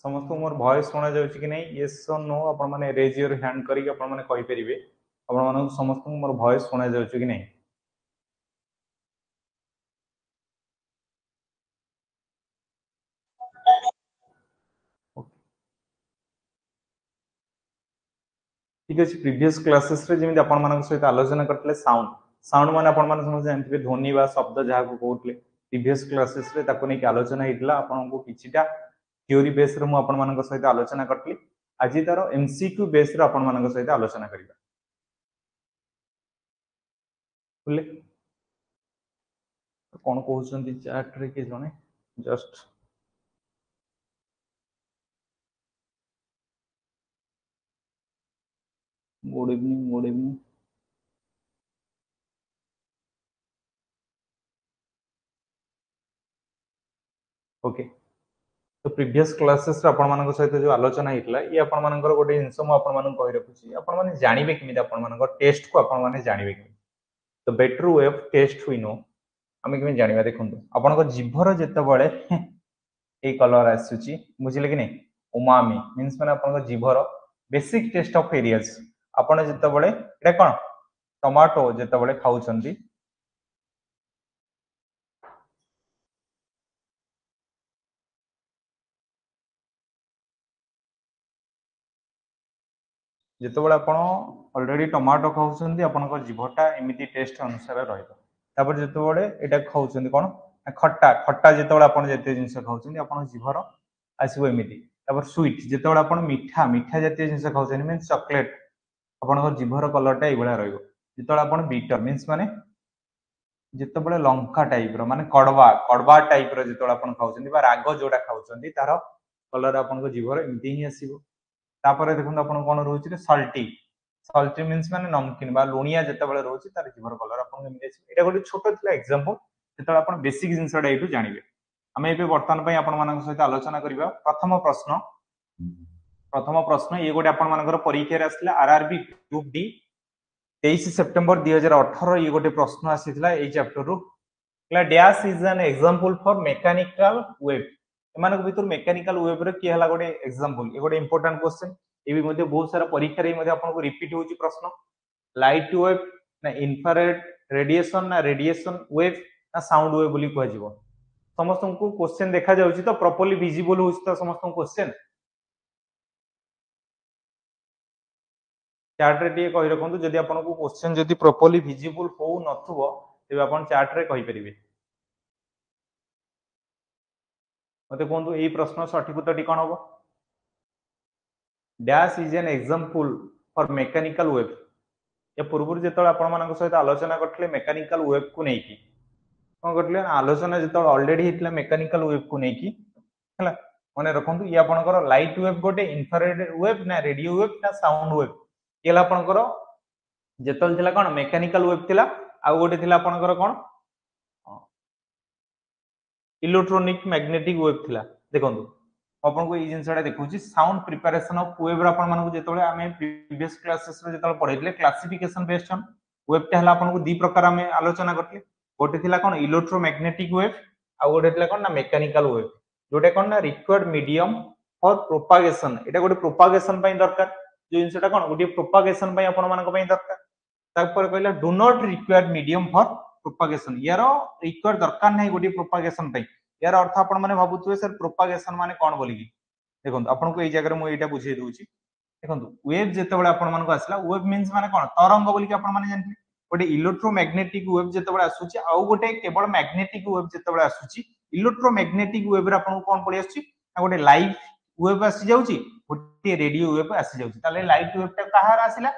समस्त मोर वॉइस सुना जाउछि कि नै यस और नो आपण माने रेज योर हैंड करी कि आपण माने कहि परिबे आपण माने समस्त मोर वॉइस सुना जाउछि कि नै ठीक अछि प्रीवियस क्लासेस रे जेमि आपण मानक सहित आलोचना करतले साउंड साउंड माने आपण माने समझ जानथिबे ध्वनि बा शब्द जहा को कहउतले प्रीवियस क्लासेस रे ताको नै आलोचना हितला आपण को किछिटा थ्योरी बेस रे मु आपण मानक सहित आलोचना करतली আজি तार एमसीक्यू बेस रे आपण मानक सहित आलोचना करिबा बुझले कोन कहउछन्ती चैट रे के जने just good evening good evening okay तो प्रीवियस क्लासेस रे आपण मानक सहित जो आलोचना हितला ये आपण मानकर गोटे जिंस मु आपण मानक कहि रखुची आपण माने जानिबे किमिति आपण मानक टेस्ट को आपण माने जानिबे कि तो better way of test we know आमे किमिति जानिबा देखंतु आपण को जिभर जेतेबळे ए कलर आसुची बुझिले कि नै उमामी मींस माने आपण को जिभर बेसिक टेस्ट ऑफ एरियाज आपण जेतेबळे एटा कोन टमाटो जेतेबळे खाउछंती ଯେତେବେଳେ ଆପଣ ଅଲରେଡି ଟମାଟୋ ଖାଉଛନ୍ତି ଆପଣଙ୍କ ଜିଭଟା ଏମିତି ଟେଷ୍ଟ ଅନୁସାରେ ରହିବ ତାପରେ ଯେତେବେଳେ ଏଇଟା ଖାଉଛନ୍ତି କ'ଣ ଖଟା ଖଟା ଯେତେବେଳେ ଆପଣ ଯେତେ ଜିନିଷ ଖାଉଛନ୍ତି ଆପଣଙ୍କ ଜିଭର ଆସିବ ଏମିତି ତାପରେ ସୁଇଟ୍ ଯେତେବେଳେ ଆପଣ ମିଠା ମିଠା ଜାତୀୟ ଜିନିଷ ଖାଉଛନ୍ତି ମିନ୍ସ ଚକୋଲେଟ୍ ଆପଣଙ୍କ ଜିଭର କଲରଟା ଏଇଭଳିଆ ରହିବ ଯେତେବେଳେ ଆପଣ ବିଟର ମିନ୍ସ ମାନେ ଯେତେବେଳେ ଲଙ୍କା ଟାଇପର ମାନେ କଡ଼ବା କଡ଼ବା ଟାଇପର ଯେତେବେଳେ ଆପଣ ଖାଉଛନ୍ତି ବା ରାଗ ଯୋଉଟା ଖାଉଛନ୍ତି ତାର କଲର ଆପଣଙ୍କ ଜିଭର ଏମିତି ହିଁ ଆସିବ तापर देखो आपण कोन रहउछि सल्टी सल्टी मींस माने नमकीन बा लुणिया जेतेबेले रहउछि तार जीवर कलर आपण एमि अछि एटा गोटे छोटो थिला एग्जांपल जेतेबेले आपण बेसिक जिंसडा एटु जानिबे हमें एबे वर्तमान पई आपण मानक सहित आलोचना करिबा प्रथम प्रश्न ये गोटे आपण मानकर परीक्षा रे आसला आरआरबी ग्रुप डी 23 सेप्टेम्बर 2018 ये गोटे प्रश्न आसीथिला एई चैप्टर रु dash is an example for mechanical wave एमानक भितर मेकानिकल वेव रे की हला गोटे एग्जांपल ये गोटे इंपोर्टेंट क्वेश्चन ये भी मध्ये बहुत सारा परीक्षा रे मध्ये आपन को रिपीट होची प्रश्न लाइट वेव ना इंफ्रारेड रेडिएशन वेव ना साउंड वेव बोली कहै जिवो समस्त को क्वेश्चन देखा जाउची तो प्रॉपर्ली विजिबल होची तो समस्त क्वेश्चन चैट रे टिए कहि रखंतु जदि आपन को क्वेश्चन जदि प्रॉपर्ली विजिबल हो नथुबो तेबे आपन चैट रे कहि परिबे मते कोंतु एई प्रश्न सठिक उत्तरटी कोन होबो dash is an example for mechanical wave या पूर्व जो आप सहित आलोचना करते मेकानिकल वेव को लेकिन कौन करते आलोचना जो ऑलरेडी होता मेकानिकल वेव को लेकिन मन रखु ये आपंकर लाइट वेव गोटे इंफ्रारेड वेव ना रेडियो वेव ना साउंड वेव ये आपंकर जो कौन मेकानिकल वेव थिला आ गोटे थिला आपंकर कौन इलेक्ट्रोनिक मैग्नेटिक वेव थिला देखंतु आपको ये जिनसा देखा साउंड प्रिपरेशन ऑफ वेव जो आम प्रीवियस क्लासेस जो पढ़े क्लासिफिकेशन बेस्ड ऑन वेव टा आपको दी प्रकार आम आलोचना करते गोटे थिला कौन इलेक्ट्रोमैग्नेटिक वेव आ गोटे थिला कौन ना मेकानिकल वेव जोटा कौन ना रिक्वायर्ड मीडियम फॉर प्रोपागेशन एटा गोटे प्रोपागेशन पई दरकार जो जिनसा कौन गोटे प्रोपागेशन पई आपण मानक पई दरकार तापर कहला do not required medium for propagation यार रिक्वायर्ड दरकार नहीं गोटे प्रोपागेशन पई यार अर्थ आपण माने भाबुथुवे सर प्रोपागेशन माने कोन बोली की देखो आपन को ए जगह मु एटा बुझे दूची देखो वेव जेतेबेले आपण मानको आसला वेव मींस माने कोन तरंग बोली की आपण माने जानथि गोटे इलेक्ट्रोमैग्नेटिक वेव जेतेबेले आसुची आ गोटे केवल मैग्नेटिक वेव जेतेबेले आसुची इलेक्ट्रोमैग्नेटिक वेव रे आपण कोन पड़ी आसुची गोटे लाइट वेव आसी जाउची गोटे रेडियो वेव आसी जाउची ताले लाइट वेव ता कहार आसिला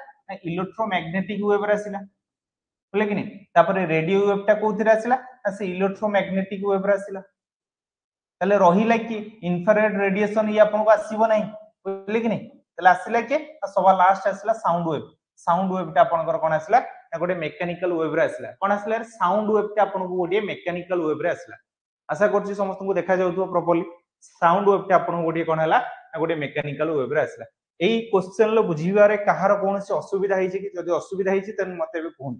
इलेक्ट्रोमैग्नेटिक वेव रे आसिला बोले कि नहीं तापर रेडियो वेव ता कोथिरे आसिला से इलेक्ट्रोमैग्नेटिक वेव रे आसिला ताले रहिला कि इंफ्रारेड रेडिएशन ये आपन को आसीबो नहीं बोले कि नहीं ताले आसिला के सबा लास्ट आसिला साउंड वेव ता आपन को कोन आसिला गोटे मेकानिकल वेव रे आसिला कोन आसिला साउंड वेव ता आपन को गोटे मेकानिकल वेव रे आसिला आशा करछि समस्त को देखा जाउतो प्रॉपर्ली साउंड वेव ता आपन को गोटे कोन हला गोटे मेकानिकल वेव रे आसिला एई क्वेश्चन लो बुझिबारे कहार कोनसी असुविधा हिचे कि जदि असुविधा हिचे तन मते बे कहू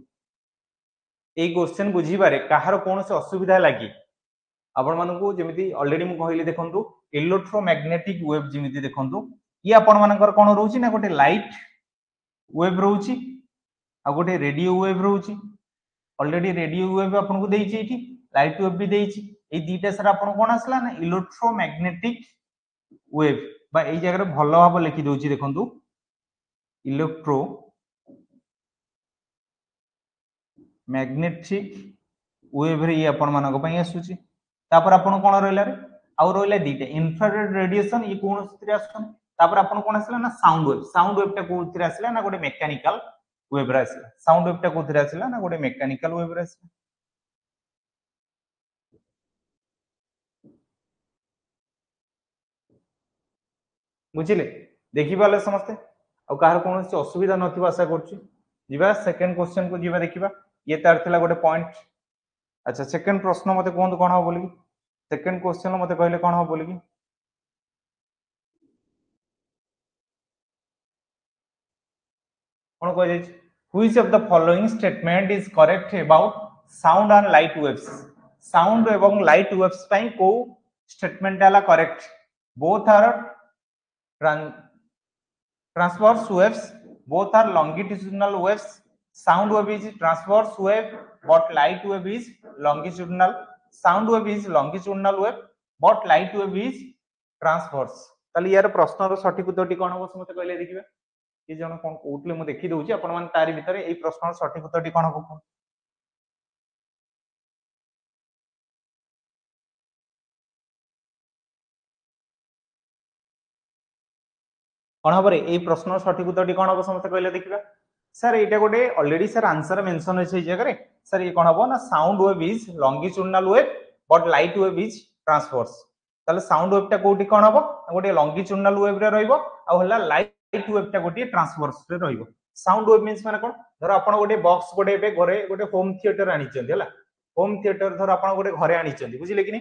एई क्वेश्चन बुझिबारे कहार कोनसी असुविधा लागी आपण मानकू जेमिति ऑलरेडी मु कहली देखंतु इलेक्ट्रोमैग्नेटिक वेव जेमिति देखंतु ये आपण मानकर कोन रहउची ना गोटे लाइट वेव रहउची आ गोटे रेडियो वेव रहउची ऑलरेडी रेडियो वेव आपन को देइची एठी लाइट वेव भी देइची ए दीटा सर आपन कोन आसला ना इलेक्ट्रोमैग्नेटिक वेव बा ए जगह भलो भाव लिखि दोची देखंतु इलेक्ट्रो मैग्नेटिक वेव रे आपण मानक पई आसुची तापर आपण कोन रहला रे आ रहला दीटा इंफ्रारेड रेडिएशन ये कोन स्थिति आसन तापर आपण कोन आसला ना साउंड वेव टा कोथिरे आसला ना गोटे मेकानिकल वेव रे आसला साउंड वेव टा कोथिरे आसला ना गोटे मेकानिकल वेव रे आसला बुझिले देखि पाले समस्ते आ कहार कोन से असुविधा नथिबा आशा करछु जिबा सेकंड क्वेश्चन को जिबा देखिबा ये तार थिला गोटे पॉइंट अच्छा सेकंड प्रश्न मते कोन कोन हो बोली सेकंड क्वेश्चन मते कहले कोन हो बोली कोन कह जाय which of the following statement is correct about sound and light waves sound एवं लाइट वेव्स पई को स्टेटमेंट आला correct both are transverse waves both are longitudinal waves sound wave is transverse wave but light wave is longitudinal sound wave is longitudinal wave but light wave is transverse ताली यार प्रश्नर सठिक उत्तरटी कोन हो मते कहले देखिबा कि जण कोन कोउतले मु देखि दउची आपण मान तारि भितरे एई प्रश्नर सठिक उत्तरटी कोन हो कोन हबरे एई प्रश्नर सठिक उत्तरटी कोन हो समते कहले देखिबा सर एटा गोटे ऑलरेडी सर आंसर मेंशन है सेई जगह रे सर ये कोन हबो ना sound wave is longitudinal wave but light wave is transverse ताले साउंड वेव टा कोठी कोन हबो गोटे लॉन्गिट्यूडिनल वेव रे रहइबो आ होला लाइट वेव टा गोटे ट्रांसवर्स रे रहइबो साउंड वेव मींस माने कोन धर आपण गोटे बॉक्स गोटे बे घरे गोटे होम थिएटर आनी चंदी हला होम थिएटर धर आपण गोटे घरे आनी चंदी बुझिले कि नै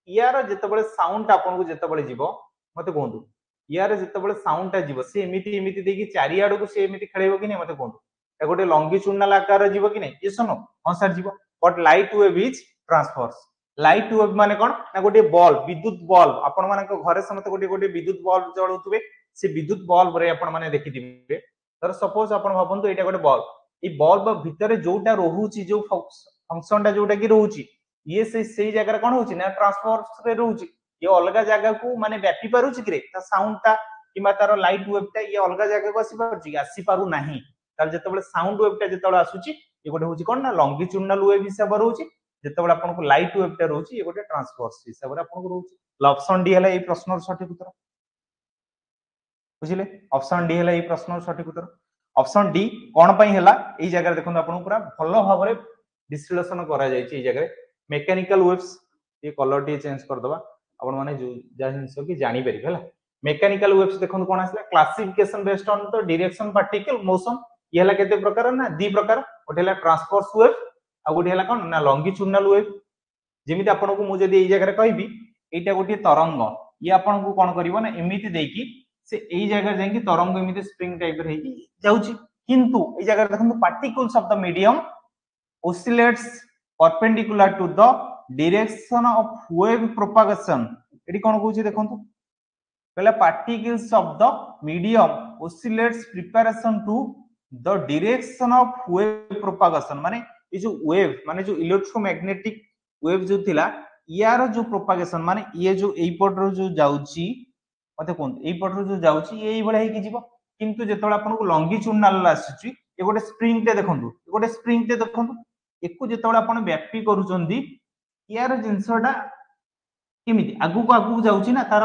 यार जेतेबेले साउंड आपण को जेतेबेले जीवो मते कोंदु यार जेतेबेले साउंड टा जीवो से एमिति देखि चारि आडो को से एमिति खेलेबो कि नै मते कोंदु ए गोटे लॉन्गिट्यूडिनल आकार जीवो कि नै ये सुनो हां सर जीवो but light wave is transverse light wave माने कोन ना गोटे बल्ब विद्युत बल्ब आपण माने घरे समते गोटे गोटे विद्युत बल्ब जळुतबे से विद्युत बल्ब रे आपण माने देखिथिबे तर सपोज आपण भाबंतु एटा गोटे बल्ब ई बल्ब भितरे जोटा रहूची जो फंक्शन टा जोटा की रहूची ये से जगह रे कोन होची ना ट्रांसवर्स रे रहूची ये अलग जगह को माने व्यापी पारुची कि रे ता साउंड टा किबा तार लाइट वेव टा ये अलग जगह को आसी पारुची आसी पारु नाही तार जेतेबेले साउंड वेव टा जेतेबेले आसुची ये गोटे होची कोन ना लॉन्गिट्यूडिनल वेव हिसाब रहूची जेतेबेले आपन को लाइट वेव टा रहूची ये गोटे ट्रांसवर्स हिसाब रे आपन को रहूची ऑप्शन डी हला ए प्रश्नर सठिक उत्तर बुझिले ऑप्शन डी हला ए प्रश्नर सठिक उत्तर ऑप्शन डी कोन पई हला ए जगह देखन आपन पूरा भलो भाव रे विश्लेषण करा जाय छी ए जगह मेकानिकल वेव्स ये कलर टी चेंज कर दबा आपण माने जा जिंस की जानि परिबे हला मेकानिकल वेव्स देखन कोन आसला classification based on the direction particle motion ये हला केते प्रकार ना दी प्रकार ओटे हला ट्रांसवर्स वेव आ गोटे हला कोन ना लॉन्गिट्यूडिनल वेव जेमिति आपण को मु जदी ए जगह रे कहबी एटा गोटे तरंग ये आपण को कोन करिवो ना एमिति देकी से एई जगह जाई तरंग एमिति स्प्रिंग टाइप रे हेकी जाउची किंतु एई जगह देखन particles of the medium oscillates perpendicular to the direction of wave propagation एटी कोन कहूची देखंतु पहला particles of the medium oscillates preparation to the direction of wave propagation माने ये जो wave माने जो इलेक्ट्रोमैग्नेटिक वेव जो थिला यार जो प्रोपागेशन माने ये जो एई पट रो जो जाउची मते कोन एई पट रो जो जाउची एई बळे हे कि जीवो किंतु जेतोला आपन को लॉन्गिट्यूडिनल आसीची ए गोटे स्प्रिंग ते देखंतु ए गोटे स्प्रिंग ते देखंतु एको जेतोला आपन व्यापी करूचंदी यार जिंसटा केमिति आगु को आगु जाउची ना तार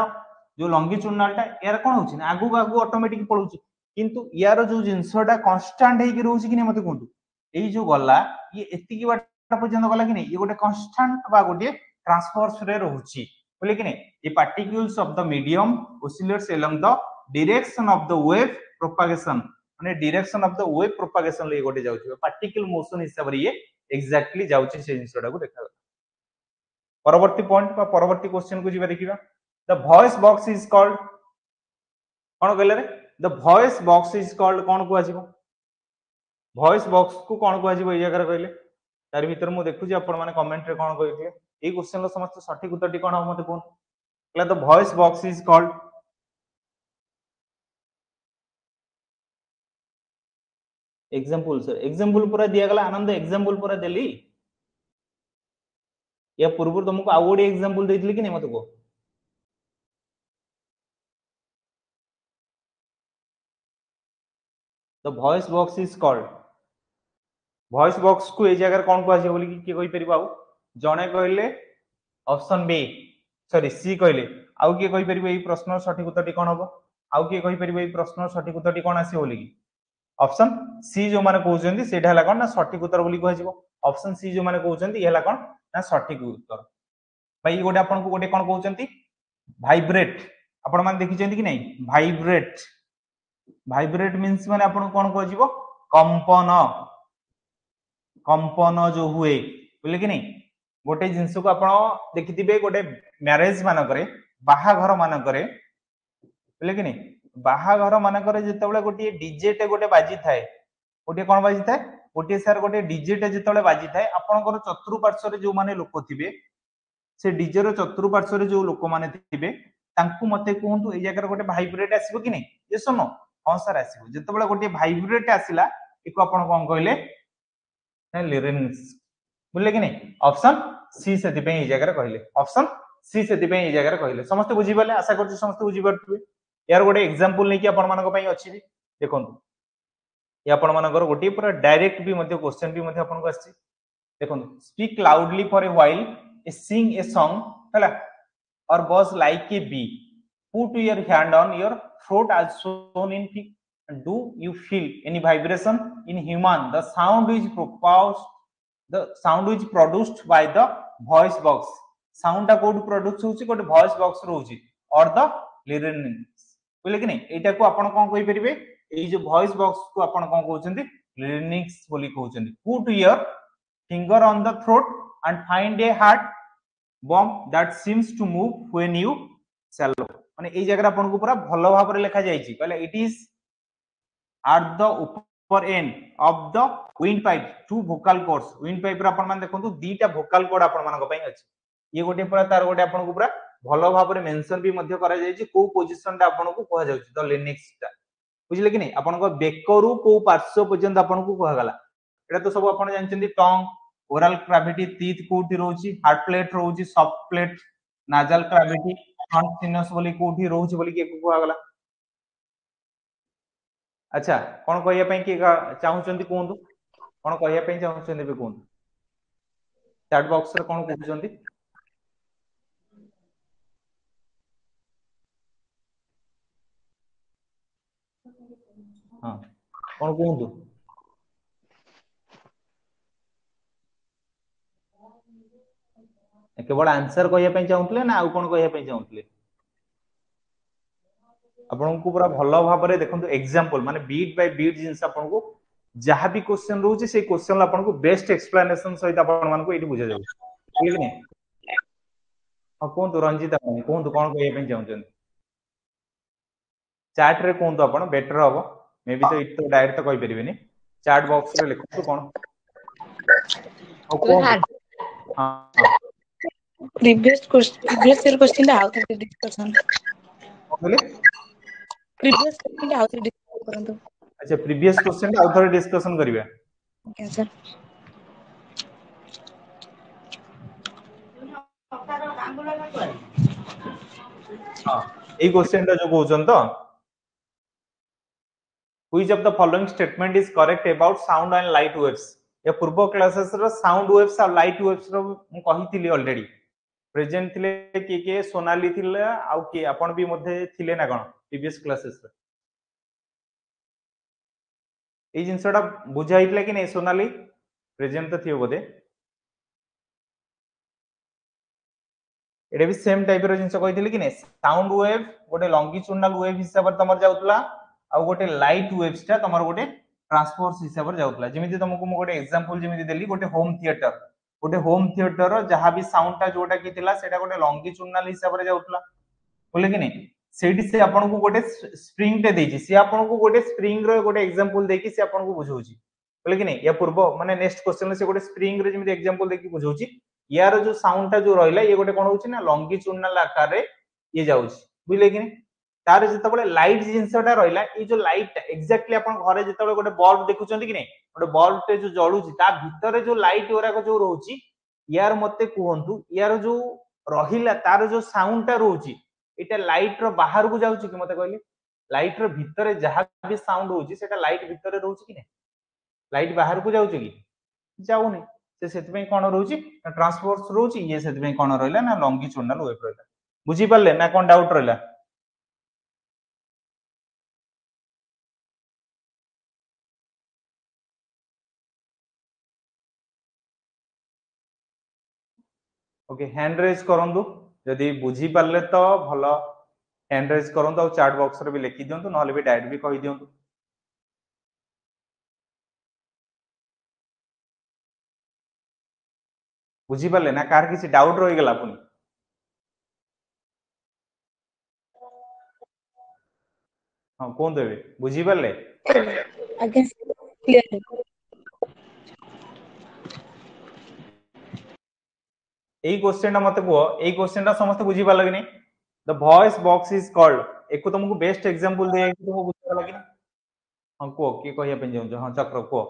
जो लॉन्गिट्यूडिनल टा यार कोन होची ना आगु को आगु ऑटोमेटिक पळुची किंतु यार जो जिंसटा कांस्टेंट हे कि रहउची कि नै मते कोंतु एई जो गला ये एति की बाट पर्यंत गला कि नै ये गोटे कांस्टेंट बा गोटे ट्रांसवर्स रे रहउची बोले कि नै ये particles of the medium oscillates along the direction of the wave propagation माने direction of the wave propagation ले गोटे जाउची पार्टिकल मोशन हिसाब रे ये एक्जेक्टली जाउची से जिंसटा को देखा परवर्ती पॉइंट बा परवर्ती क्वेश्चन को जिबा देखिबा the voice box is called कोन कहले रे the voice box is called कोन को आजिबो वॉइस बॉक्स को कोन को आजिबो ए जगह कहले तार भीतर मु देखु जे आपण माने कमेंट रे कोन कहले এই क्वेश्चन रो समस्त सठिक उत्तर टी कोन हो मते कोन कहला the voice box is called example sir example पूरा दिया गला आनंद एग्जांपल पूरा देली या पूर्व तुमको आउ गोटे एग्जांपल देइतली कि नै मते को the voice box is called voice box को ए जगह कोन कहै छै बोली कि कहि परिबा आउ जणे कहले ऑप्शन बी सॉरी सी कहले आउ के कहि परिबो एई प्रश्न सठिक उत्तर टी कोन होबो आउ के कहि परिबो एई प्रश्न सठिक उत्तर टी कोन आसी बोली कि ऑप्शन सी जो माने कहउछन्ती सेटा हला कोन ना सठिक उत्तर बोली कहै जिवो ऑप्शन सी जो माने कहउछन्ती ए हला कोन ना सठिक उत्तर भाई गोटे आपन को गोटे कोन कहउछन्ती वाइब्रेट आपण मान देखिछन्ती कि नै वाइब्रेट वाइब्रेट मींस माने आपन कोन कहै जिवो कंपन कंपन जो हुए बोले कि नै गोटे जिंस को आपण देखिथिबे गोटे मैरिज मान करे बाहाघर मान करे बोले कि नै बाहाघर मान करे जेतेबेले गोटे डीजे टे गोटे बाजी थाए गोटे कोन बाजी थाए गोटे सर गोटे डीजे टे जेतेबेले बाजी थाए आपनकर चतुर्पार्श्व रे जो माने लोक थिबे से डीजे रो चतुर्पार्श्व रे जो लोक माने थिबे तांकु मते कहंतु ए जगह गोटे वाइब्रेट आसीबो कि नै यस नो हां सर आसीबो जेतेबेले गोटे वाइब्रेट आसिला एको आपण कोन कहले ना लिरिंग्स बोले कि नै ऑप्शन सी सेति पे ए जगह कहले ऑप्शन सी सेति पे ए जगह कहले समस्त बुझी बले आशा करछु समस्त बुझी परथुबे यार गोटे एग्जांपल नै कि आपण मानको पई अछि देखंतु या आपण मानकर गोटे पूरा डायरेक्ट भी मध्ये क्वेश्चन भी मध्ये आपण को आछि देखंतु speak loudly for a while a sing a song हला और buzz like a bee put your hand on your throat as shown in pic do you feel any vibration in human the sound is produced by the voice box sound टा code produce होची code voice box रहउची और the लिरिंग्स बोले कि नै एटा को आपण कोन कहि परिबे एई जो वॉइस बॉक्स को आपण कोन कहउचंती लिरिंग्स बोली कहउचंती put your finger on the throat and find a heart bomb that seems to move when you swallow माने एई जगह आपण को पूरा भलो भाबरे लिखा जाईची कहले it is at the upper end of the windpipe two vocal cords windpipe रा आपण मान देखंतु दीटा vocal cord आपण मान को पई अछि ये गोटे पूरा तार गोटे आपण को पूरा भलो भाबरे मेंशन भी मध्य करा जाईची को पोजीशन ता आपण को कहा जाउची द लिरिंग्स ता बुझले कि नै आपण को बेकरू को पार्श्व पर्यंत आपण को कहा गला एटा तो सब आपण जानचंदी टंग ओरल कैविटी टीथ कोठी रहउची हार्ट प्लेट रहउची soft palate nasal cavity front sinus बोली कोठी रहउची बोली के कहा गला अच्छा कोन कहिया पई के चाहुचंदी कोंदु कोन कहिया पई चाहुचंदी बे कोंदु चैट बॉक्स रे कोन कहउचंदी हां कोन कोंदु केवल आंसर कहिया पई चाहुतले ना आउ कोन कहिया पई चाहुतले आपन को पूरा भलो भाबरे देखंतु एग्जांपल माने बीट बाय बीट जिंस आपन को जहां भी क्वेश्चन रहउची से क्वेश्चन आपन को बेस्ट एक्सप्लेनेशन सहित आपन मान को एटी बुझा जाउ ठीक नै हां कोन तो रंजीता कोन तो कोन कहिया पई चाहुचंदी चैट रे कोन तो आपन बेटर होबो मे बी तो इत तो डायरेक्ट तो कहि परिबेनी चैट बॉक्स रे लिखतो कोन ओ कोन हां previous year question ଟା out of discussion बोले previous question ଟା out of discussion करंतु अच्छा प्रीवियस क्वेश्चन आउ थोड़े डिस्कशन करिबा ओके सर हां ए क्वेश्चन टा जो कहउछन तो which of the following statement is correct about sound and light waves या पूर्व क्लासेस रो साउंड वेव्स और लाइट वेव्स रो मु कहितली ऑलरेडी प्रेजेंट थिले के सोनाली थिले आउ के आपण भी मध्ये थिले ना कोन प्रीवियस क्लासेस रे ए जिंसटा बुझाइतला कि नै सोनाली प्रेजेंट तो थियो बोदे एडे भी सेम टाइप रो जिंस कहितली कि नै साउंड वेव गोटे लॉन्गिट्यूडनल वेव हिसाब रे तमर जाउतला आ गोटे लाइट वेव्स ता तमर गोटे ट्रांसफॉर्स हिसाब रे जाउतला जेमिति तुमको मु गोटे एग्जांपल जेमिति देली गोटे होम थिएटर रो जहां भी साउंड ता जोटा की थिला सेटा गोटे लॉन्गिट्यूडनल हिसाब रे जाउतला बोले कि नै सेठी से आपन को गोटे स्प्रिंग टे देछि से आपन को गोटे स्प्रिंग रो गोटे एग्जांपल देकी से आपन को बुझौछि बोले कि नै या पूर्व माने नेक्स्ट क्वेश्चन से गोटे स्प्रिंग रे जेमिति एग्जांपल देकी बुझौछि यार जो साउंड जो रहिला ये गोटे कोन होची ना लॉन्गिट्यूडनल आकार रे ये जाउची बुझले कि नहीं तार जेतबेले लाइट जिंसटा रहिला ये जो लाइट एक्जेक्टली अपन घरे जेतबेले गोटे बल्ब देखुचंती कि नहीं गोटे बल्ब टे जो जळुची ता भितरे जो लाइट ओराको जो रहउची यार मते कहंतु यार जो रहिला तार जो साउंड टा रहउची एटा लाइट रो बाहर को जाउची कि मते कहली लाइट रो भितरे जहा भी साउंड होउची सेटा लाइट भितरे रहउची कि नहीं लाइट बाहर को जाउची कि जाउनी से सेतबे कोन रहउची ट्रांसवर्स रहउची ये सेतबे कोन रहइला ना लॉन्गिट्यूडनल वेव रहइला बुझी परले ना कोन डाउट रहइला ओके हैंड रेज करंदु जदी बुझी परले तो भलो हैंड रेज करंतु और चैट बॉक्स रे भी लिखि दियंतु नहले भी डायरेक्ट भी कहि दियंतु बुझी परले ना कार किसी डाउट रहि गेला पुनी हां कोन देबे बुझी परले आगे क्लियर एई क्वेश्चन मते को एई क्वेश्चन ता समस्त बुझी परले कि नहीं the voice box is called एको तुमको बेस्ट एग्जांपल दे तुमको बुझी परले कि हां को की कहिया पे जाउ हां चक्र को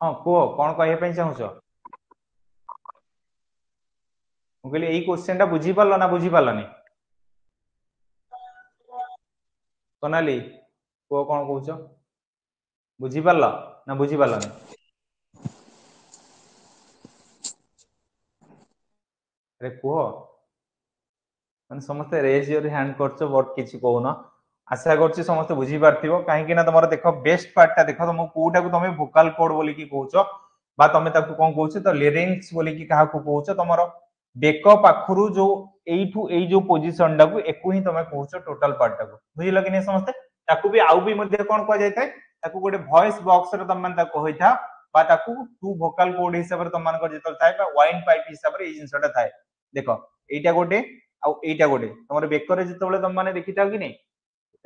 हां को कोन कहिया पे चाहू छ मु कहली एई क्वेश्चन ता बुझी परलो ना बुझी परलानी सोनाली को कोन कहउछ बुझी परला ना बुझी परलानी अरे को माने समस्त रेज योर हैंड करछो बट किछि कहूना आशा करछि समस्त बुझी पारथिबो काहे कि ना तमरो देखो बेस्ट पार्ट ता देखो तुम कोटा को तुम वोकल कोड बोली की कहउछो बा तुम ताको कोन कहउछो तो लिरिक्स बोली की काहा को कहउछो तमरो बेको पाखरु जो एइठु एई जो पोजीशन डा को एकु ही तुम कहउछो टोटल पार्ट टा को बुझिलो कि नै समस्त ताकू भी आउ भी मध्ये कोन कह जाय थाय ताकू गोटे वॉइस बॉक्स रे तुम मन ता कहिथा बा ताकू टू वोकल कोड हिसाब रे तुम मन को जेतल थाय बा वाइन पाइप हिसाब रे ए जिंसटा थाय देखो एइटा गोटे आ एइटा गोटे तमरो बेकरे जेतबेले तुम माने देखिता कि नै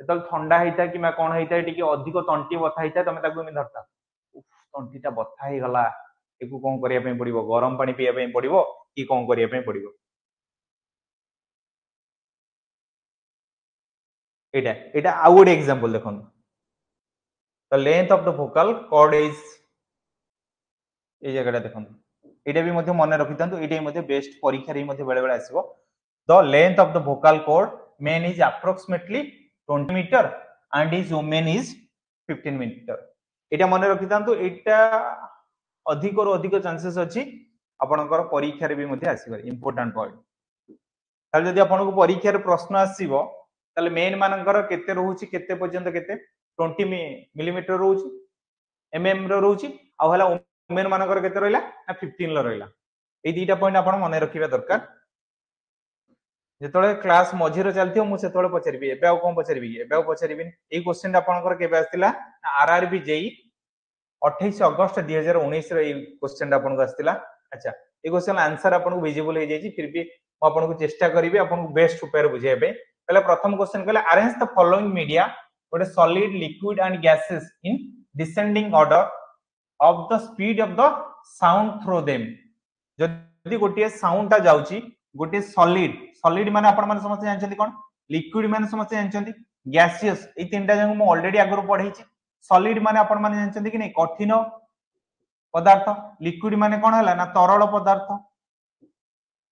जेतल ठंडा हेता कि मा कोन हेता टिके अधिक तंटी बथा हेता तमे ताकू मी धरता तंटीटा बथा हे गला एकु कोन करिया पे पड़िबो गरम पानी पिया पे पड़िबो कि कोन करिया पे पड़िबो एटा एटा आ गोटे एग्जांपल देखन the length of the vocal cord is ए जगहटा देखन एटा भी मध्ये मन रखितांतु एटा मध्ये बेस्ट परीक्षा रे मध्ये बेले बेले आसीबो the length of the vocal cord men is approximately 20 metre and his women is 15 metre एटा मन रखितांतु एटा अधिक और अधिक चांसेस अछि आपनकर परीक्षा रे भी मध्ये आसीबा इंपोर्टेंट पॉइंट ताल जदि आपनको परीक्षा रे प्रश्न आसीबो ताले मेन मानकर केते रहउची केते पर्यंत केते 20 मिलीमीटर रहउची एमएम रो रहउची आ हला वुमेन मानकर केते रहइला ना 15 ल रहइला ए दुईटा पॉइंट आपण मने रखिबा दरकार जेतोले क्लास मझिरो चलथियो मु सेतोले पचारिबी एबे आ कोन पचारिबी एबे आ पचारिबी ए क्वेश्चन आपनकर केबे आस्तिला आरआरबी जेई 28 अगस्त 2019 रे क्वेश्चन आपनको आस्तिला अच्छा ए क्वेश्चन आंसर आपनको विजिबल हे जाई फिर भी म आपनको चेष्टा करिबी आपनको बेस्ट उपाय बुझे बे पहले प्रथम क्वेश्चन कहले arrange the following media what is solid liquid and gases in descending order of the speed of the sound through them जदि गोटे साउंड ता जाउची गोटे सॉलिड सॉलिड माने आपण माने समस्त जानछन्ती कोन लिक्विड माने समस्त जानछन्ती गैसियस ए तीनटा जंग मु ऑलरेडी आगरो पढैछि सॉलिड माने आपण माने जानछन्ती कि नै कठिन पदार्थ लिक्विड माने कोन हला ना तरल पदार्थ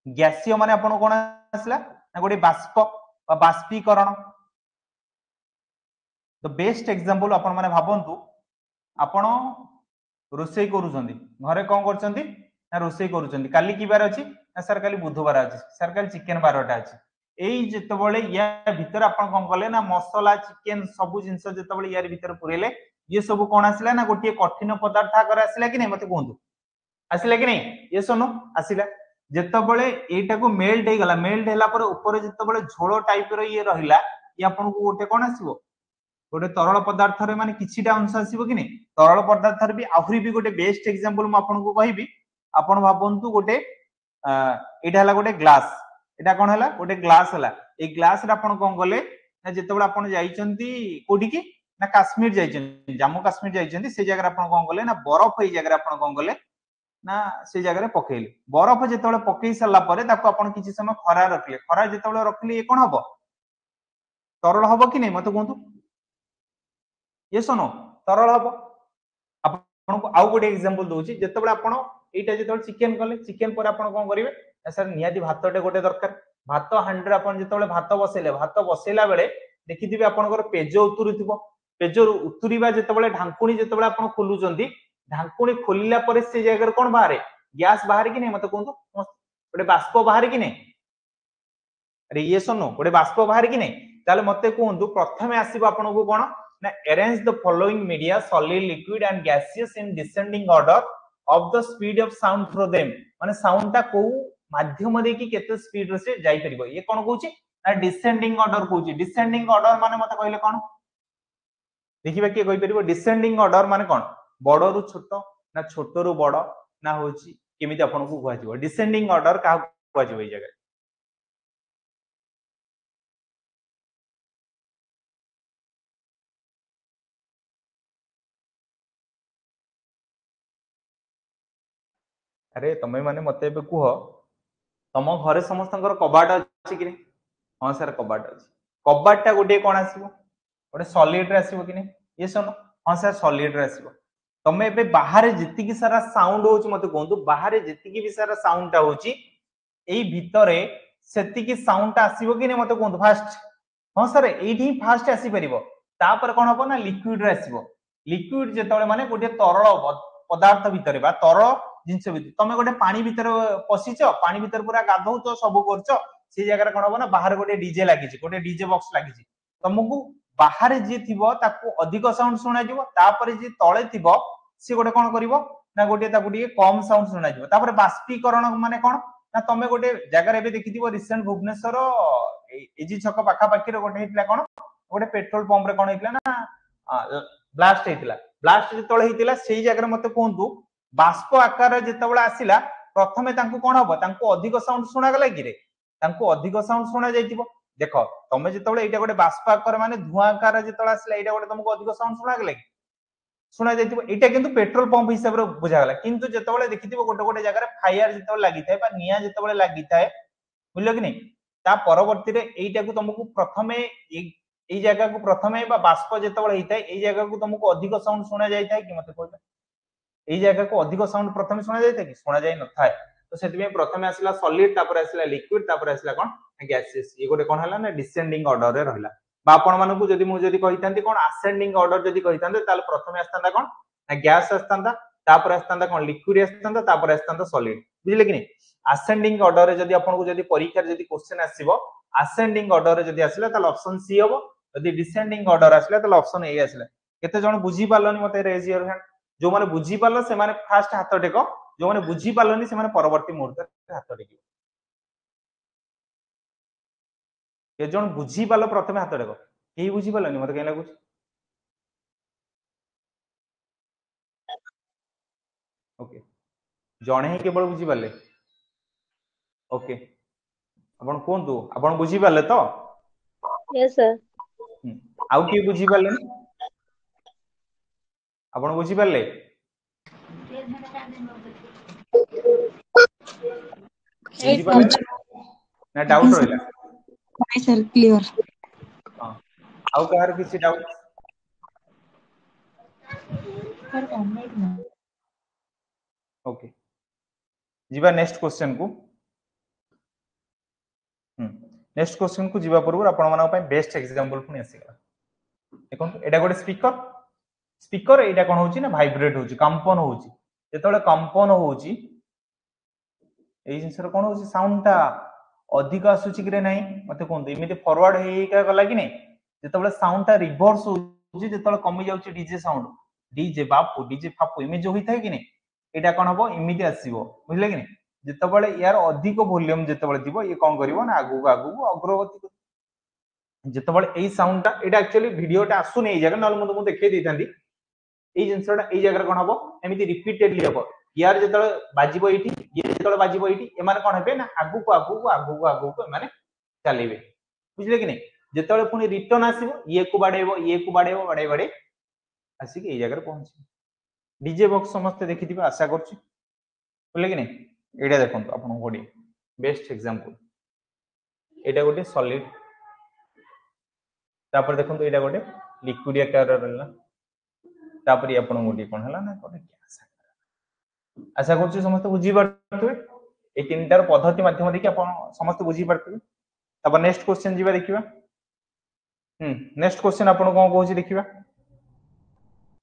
गैसीय माने आपण कोन आसला ना गोटे बाष्प बा बाष्पीकरण द बेस्ट एग्जांपल आपण माने भाबंतु आपण रोसई करूछन्ती घरे कोन करछन्ती ना रोसई करूछन्ती काली की बार अछि ना सर काली बुधवार अछि सर काली चिकन बारटा अछि एई जेतबेले या भीतर आपण कोन कले ना मसाला चिकन सब जिंस जेतबेले यार भीतर पुरेले ये सब कोन आसिला ना गोटे कठिन पदार्थ आकर आसिला कि नै मते कहंतु आसिला कि नै ये सोनो आसिला जेतबेले एटा को मेल्ट हे गला मेल्ट हैला पर ऊपर जेतबेले झोलो टाइप रो ये रहिला ये आपण को गोटे कोन आसीबो गोटे तरल पदार्थ रे माने किछिटा अंश आसीबो कि नै तरल पदार्थ रे भी आहुरी भी गोटे बेस्ट एग्जांपल म आपण को कहिबी आपण भाबंतु गोटे एटा हला गोटे ग्लास एटा कोन हला गोटे ग्लास हला ए ग्लास रे आपण कोन गले ना जेतेबेले आपण जाइचंती कोठी की ना काश्मीर जाइचंती जम्मू काश्मीर जाइचंती से जगह आपण कोन गले ना बरफ एई जगह आपण कोन गले ना से जगह पकेइले बरफ जेतेबेले पकेई सरला परे ताको आपण किछि समय खरा रखले खरा जेतेबेले रखले ए कोन हबो तरल हबो कि नै मते कोंतु यस नो तरल हबो आपनको आउ गोटे एग्जांपल दोची जेतेबेले आपण एटा जेतेबेले चिकन कले चिकन पर आपण कोन करिवे सर नियाती भातटे गोटे दरकार भात हांडरे आपण जेतेबेले भात बसेला बेले देखिथिबे आपनकर पेज उतुरुथिबो पेज उतुरीबा जेतेबेले ढांकुणी जेतेबेले आपण खोलुचंती ढांकुणी खोलिला परे से जगह कोन बाहरे गैस बाहर कि नै मते कोंतु गोटे बाष्प बाहर कि नै अरे ये सुनो गोटे बाष्प बाहर कि नै ताले मते कोंतु प्रथमे आसीबो आपनको कोन ना arrange the following media solid liquid and gaseous in descending order of the speed of sound through them माने साउंड ता को माध्यम दे कि केते स्पीड रे से जाई परिबो ये कोन कहूची ना डिसेंडिंग ऑर्डर कहूची डिसेंडिंग ऑर्डर माने मते कहले कोन देखिबा के कहि परिबो डिसेंडिंग ऑर्डर माने कोन बडो रु छोट ना छोट रु बडो ना होची केमिति आपनको कहै जिवो डिसेंडिंग ऑर्डर का कहै जिवो ए जगह अरे तमे माने मते बे कुह तम घरे समस्तकर कबाट अछि कि नै हां सर कबाट अछि कबाटटा गोटे कोन आसीबो गोटे सॉलिड रे आसीबो कि नै ये सुनो हां सर सॉलिड रे आसीबो तमे बे बाहर जति की सारा साउंड होची मते कोंतु बाहर जति की भी सारा साउंड ता होची एई भितरे सेति की साउंड ता आसीबो कि नै मते कोंतु फास्ट हां सर एठी फास्ट आसी परिबो तापर कोन हबो ना लिक्विड रे आसीबो लिक्विड जेतबे माने गोटे तरल पदार्थ भितरे बा तरल जिंस भितर तमे गोटे पानी भितर पसिच पानी भितर पूरा गाधौच सब करछ से जगह कोन हबो ना बाहर गोटे डीजे लागिछ गोटे डीजे बॉक्स लागिछ तुमको बाहर जे थिबो ताको अधिक साउंड सुना जिवो तापर जे तळे थिबो से गोटे कोन करिवो ना गोटे ताको डी कम साउंड सुना जिवो तापर बाष्पीकरण माने कोन ना तमे गोटे जगह रे देखिथिबो रिसेंट भुवनेश्वर एजी छक पाखा पाखी रे गोटे हितला कोन गोटे पेट्रोल पंप रे कोन हितला ना ब्लास्ट हेतिला ब्लास्ट जे तळे हितला सेही जगह रे मते कोंतु बाष्प आकार जेतेबेले आसिला प्रथमे तांको कोन हबो तांको अधिक साउंड सुना गला कि रे तांको अधिक साउंड सुना जाइतिबो देखो तमे जेतेबेले एटा गोटे बाष्प आकार माने धुआं आकार जेतेबेले आसिला एटा गोटे तुमको अधिक साउंड सुना गला कि सुना जाइतिबो एटा किंतु पेट्रोल पंप हिसाब रे बुझा गला किंतु जेतेबेले देखितिबो गोटे गोटे जगह रे फायर जेतेबेले लागि थाए बा निया जेतेबेले लागि थाए बुझलो कि नै ता परवर्ती रे एटा को तुमको प्रथमे एई जगह को प्रथमे बा बाष्प जेतेबेले हिताए एई जगह को तुमको अधिक साउंड सुना जाई थाए कि मते कहला एई जगह को अधिक साउंड प्रथमे सुना जाई थाए कि सुना जाई न थाए तो सेति में प्रथमे आसिला सॉलिड तापर आसिला लिक्विड तापर आसिला कोन गैसेस ये गोटे कोन हला ना डिसेंडिंग ऑर्डर रे रहला बा आपण मानकु जदी मु जदी कहितांती कोन असेंडिंग ऑर्डर जदी कहितांते ताले प्रथमे आस्तांदा कोन ना गैस आस्तांदा तापर आस्तांदा कोन लिक्विड आस्तांदा तापर आस्तांदा सॉलिड बुझले कि नै असेंडिंग ऑर्डर रे जदी आपण को जदी परीक्षा रे जदी क्वेश्चन आसीबो असेंडिंग ऑर्डर रे जदी आसिला ताले ऑप्शन सी हबो जदी डिसेंडिंग ऑर्डर आसिला ताले ऑप्शन ए आसिला केते जण बुझी पालनी मते रेज योर हैंड जो माने बुझी पालो से माने फास्ट हाथ टेको जो माने बुझी पालोनी से माने परवर्ती मुहूर्त रे हाथ टेको के जण बुझी पालो प्रथमे हाथ टेको केही बुझी पालोनी मते के लागु ओके जणे ही केवल बुझी पाले ओके आपण कोंतु आपण बुझी पाले तो यस सर आउ के बुझी पाले आपण बुझी पाले बुझी पाले ना डाउट रहला नहीं सर क्लियर हां आउ कहार किसी डाउट सर कमेंट ना ओके जीवा नेक्स्ट क्वेश्चन को नेक्स्ट क्वेश्चन को जीवा पूर्व आपण मानक पय बेस्ट एग्जांपल पुनी आसीगला देखो एटा गोटे स्पीकर स्पीकर एटा कोन होची ना वाइब्रेट होची कंपन होची जेतोले कंपन होची एई जिंसर कोन होची साउंड ता अधिक आसुची कि रे नाही मते कोन इमिते फॉरवर्ड हेई का गला कि नै जेतोले साउंड ता रिवर्स होची जेतोले कमी जाउची डीजे साउंड डीजे बापू डीजे फापू इमे जो होई थाए कि नै एटा कोन हबो इमिते आसीबो बुझले कि नै जेतोले यार अधिक वॉल्यूम जेतोले दिबो ये कोन करिवो ना आगु आगु अग्रगति जेतोले एई साउंड ता एटा एक्चुअली वीडियो ता आसु नै जगह नल मु देखै दैतांती एई जिंसटा एई जगह कोन हबो एमिति रिपीटेडली हबो यार जेतोले बाजिबो एठी ये जेतोले बाजिबो एठी ए माने कोन हेबे ना आगु को माने चलीबे बुझले कि नै जेतबे पुनी रिटर्न आसीबो ये को बाडेबो बाडे आसी के ए जगह पहुंची डीजे बॉक्स समस्त देखिथिबे आशा करछि बोले कि नहीं एटा देखंतु आपन गोडी बेस्ट एग्जांपल एटा गोटे सॉलिड तापर देखंतु एटा गोटे लिक्विड आकार रहला तापर आपन गोडी कोन हला ना गोटे गैस आशा करछि समस्त बुझी पारथुबे ए तीनटार पद्धति माध्यम देखि आपन समस्त बुझी पारथुबे तापर नेक्स्ट क्वेश्चन जीवा देखिबा नेक्स्ट क्वेश्चन आपन कोन कहूछि देखिबा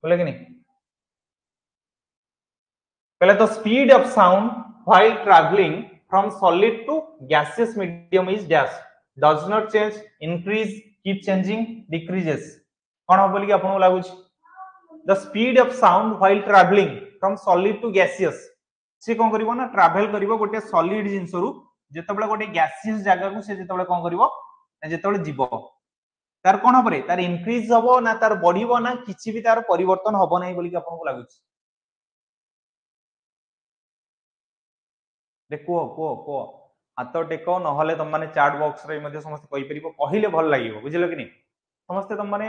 बोले कि नहीं पहले तो speed of sound while traveling from solid to gaseous medium is dash does not change increase keep changing decreases कोन हो बोली कि आपन लागु the speed of sound while traveling from solid to gaseous से कोन करिवो ना ट्रैवल करिवो गोटे सॉलिड जिंस रु जेतबेला गोटे गैसियस जगह को से जेतबेला कोन करिवो जेतबेला जीवो तार कोन हबरे तार इंक्रीज हबो ना तार बढ़िबो ना किछि भी तार परिवर्तन हबो नै बोली कि आपन को लागु देखो को हाथ टेको नहले तुम माने चैट बॉक्स रे मध्ये समस्त कहि परिबो कहिले भल लागिवो बुझिलो कि नहीं समस्त तुम माने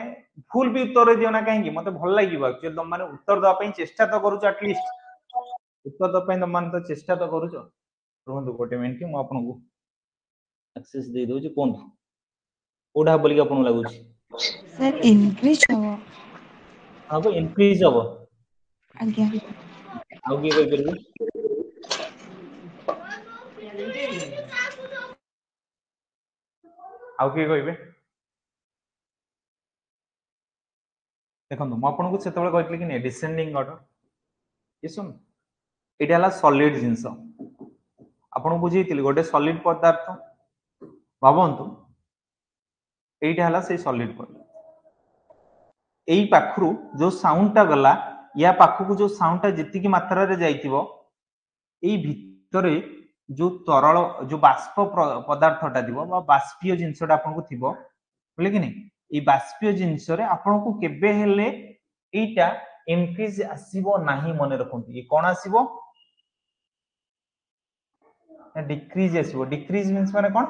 फुल भी उत्तर दियो ना काहे मते भल लागिवो एक्चुअली तुम माने उत्तर दवा पई चेष्टा तो करूछ एटलीस्ट उत्तर दवा पई तुम माने तो चेष्टा तो करूछ रहंतु गोटे मिनिट मु आपन को एक्सेस दे दउ जे कोन ओडा बोली कि आपन लागु सर इंक्रीज हो अब इंक्रीज हो आज्ञा आउ की कहि परबो आउ की कहिबे देखंतु म आपन को सेतबेले कहतली कि नै डिसेंडिंग ऑर्डर ये सुन एटा हला सॉलिड जिंस आपन बुझैतिली गोटे सॉलिड पदार्थ भाबंतु एटा हला से सॉलिड पदार्थ एई पाखरु जो साउंड ता गला या पाखु जो साउंड ता जति की मात्रा रे जाइतिबो एई भितरे जो तरल जो बाष्प पदार्थटा दिबो बा बाष्पीय जिंसटा आपन को थिबो बोले कि नहीं ए बाष्पीय जिंस रे आपन को केबे हेले एटा इंक्रीज आसीबो नाही मने रखंतु ए कोन आसीबो डिक्रीज आसीबो डिक्रीज मींस माने कोन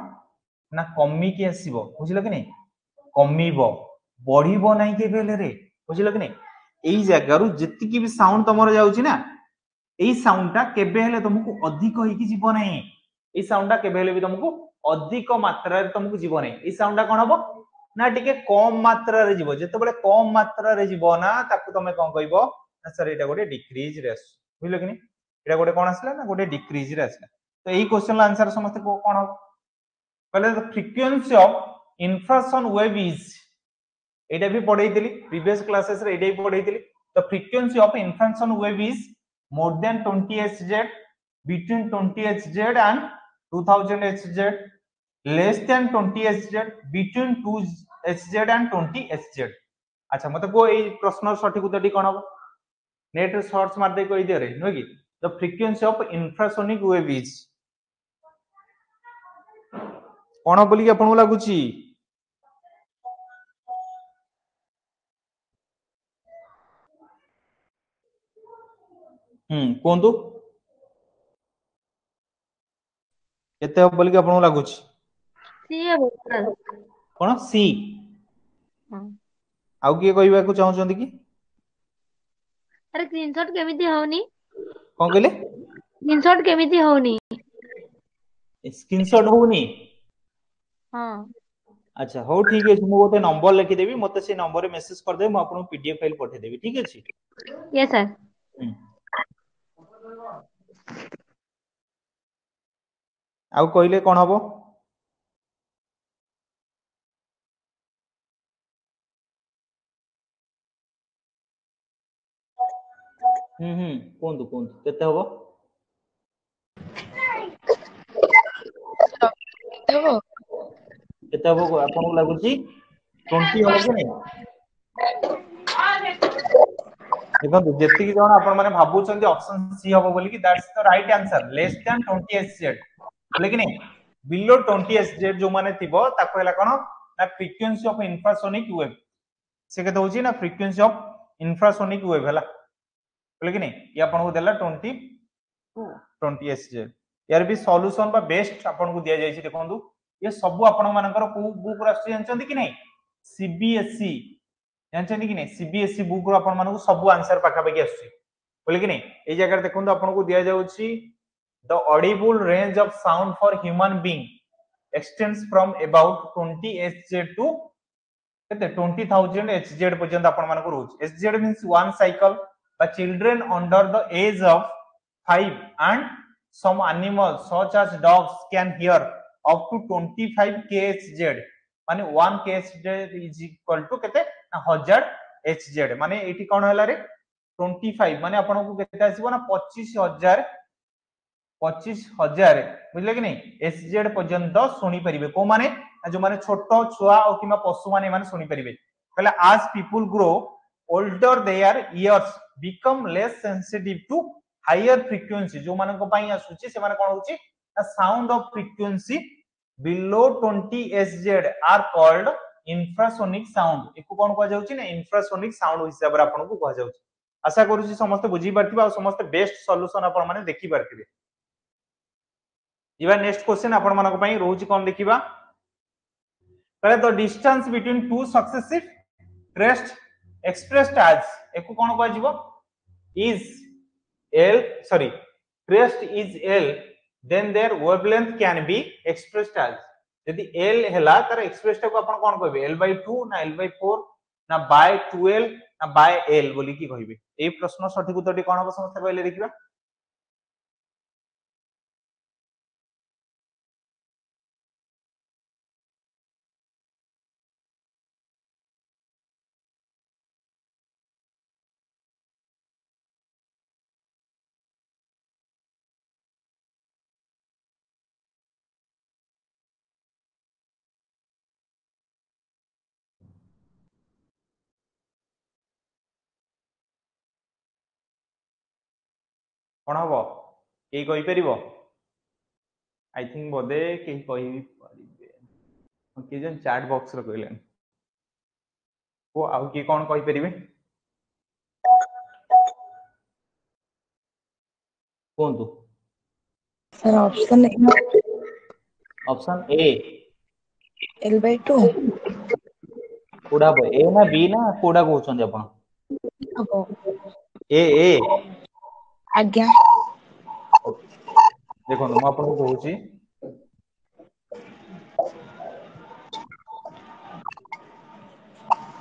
ना कमी के आसीबो बुझिलो कि नहीं कमीबो बढ़िबो नाही केबे हेले रे बुझिलो कि नहीं एई जगह रु जति की भी साउंड तमरो जाउची ना एई साउंडटा केबे हेले तुमको अधिक होई जीव नै एई साउंडटा केबे हेले भी तुमको अधिक मात्रा रे तुमको जीव नै एई साउंडटा कोन हबो ना टिके कम मात्रा रे जीव जते बळे कम मात्रा रे जीव ना ताकू तमे कोन कहइबो ना सर एटा गोटे डिक्रीज रे आस बुझलो कि नै एटा गोटे कोन आसला ना गोटे डिक्रीज रे आसला तो एई क्वेश्चन आंसर समस्त को कोन हबो पहले the frequency of infrasound wave is एटा भी पढैतिली प्रीवियस क्लासेस रे एटा भी पढैतिली the frequency of infrasound wave is more than 20 Hz, between 20 Hz and 2000 Hz, less than 20 Hz, between 2 Hz and 20 Hz. अच्छा मते को ए प्रश्न सठिक उत्तरटी कोन हो नेट रे सर्च मार दे कहि दे रे नो कि the frequency of infrasonic wave is कोन बोली कि आपन लागुची कोंतु केते हो बोली कि आपन लागुची सी है सर कोन सी हां आउ के कहबा को चाहौ छथि कि अरे स्क्रीनशॉट केमिति होनी कोन कहले स्क्रीनशॉट केमिति होनी स्क्रीनशॉट होनी हां अच्छा हो ठीक है मु गोटे नंबर लिखि देबी मते से नंबर रे मेसेज कर दे मु आपन पीडीएफ फाइल पठे देबी ठीक अछि यस सर आउ कहले कोन हबो कोंतु कोंतु केते हबो देबो केते हबो आपन को लागुची 20 हबो कि नै देखो जेति की जण आपन माने भाबुचंती ऑप्शन सी हबो बोली कि that's the right answer less than 20 Hz बोले कि नै बिलो 20 Hz जो माने थिबो ताको हला कोन ना फ्रीक्वेंसी ऑफ इंफ्रासोनिक वेव से केते होची ना फ्रीक्वेंसी ऑफ इंफ्रासोनिक वेव हला बोले कि नै ये आपन को देला 20 Hz यार भी सॉल्यूशन बा बेस्ट आपन को दिया जाई छी देखंतु ये सब आपण मानकर को बुक राष्ट्र जानचंदी कि नहीं सीबीएसई जानचंदी कि नहीं सीबीएसई बुक रो आपण मानको सब आंसर पाखा पाखी आछी बोले कि नहीं ए जगह देखंतु आपण को दिया जाउची the audible range of sound for human being extends from about 20 hz to केते 20000 hz पर्यंत आपण मानको रहउची hz means one cycle by children under the age of 5 and some animals such as dogs can hear up to 25 khz माने 1 khz is equal to केते 1000 hz माने एठी कोन हला रे 25 माने आपन को केते आसीबो ना 25000 बुझले कि नहीं hz पर्यंत सुनी परिबे को माने जो माने छोटो छुआ और किमा पशु माने सुनी परिबे कहले as people grow older their ears become less sensitive to higher frequency जो माने को पाई आसुची से माने कोन होची sound of frequency below 20 hz are called infrasonic sound एको कोन को जाउची ना infrasonic sound हिसाब रे आपन को कह जाउची आशा करू छी समस्त बुझी परथिबा और समस्त बेस्ट सॉल्यूशन आपन माने देखि परथिबे इवा नेक्स्ट क्वेश्चन आपन माने को पाई रहउची कोन देखिबा कहले the distance between two successive crest expressed as एको कोन कह जिवो is l sorry crest is l then their wavelength can be expressed as यदि l हैला तार एक्सप्रेस को अपन कोन कहबे l/2 ना l/4 ना by 2l ना by l बोली की कहबे ए प्रश्न सठिक उत्तरटी कोन हो समस्त कहले देखिबा कोन हबो के कहि परिबो आई थिंक बोधे के कहि परिबे के जन चैट बॉक्स रे कहलेन को आउ के कोन कहि परिबे कोंतु sir option option A L/2 कोडा बो ए ना बी ना कोडा कहउछन अपन हबो ए आज्ञा देखो हम आपन को कहउची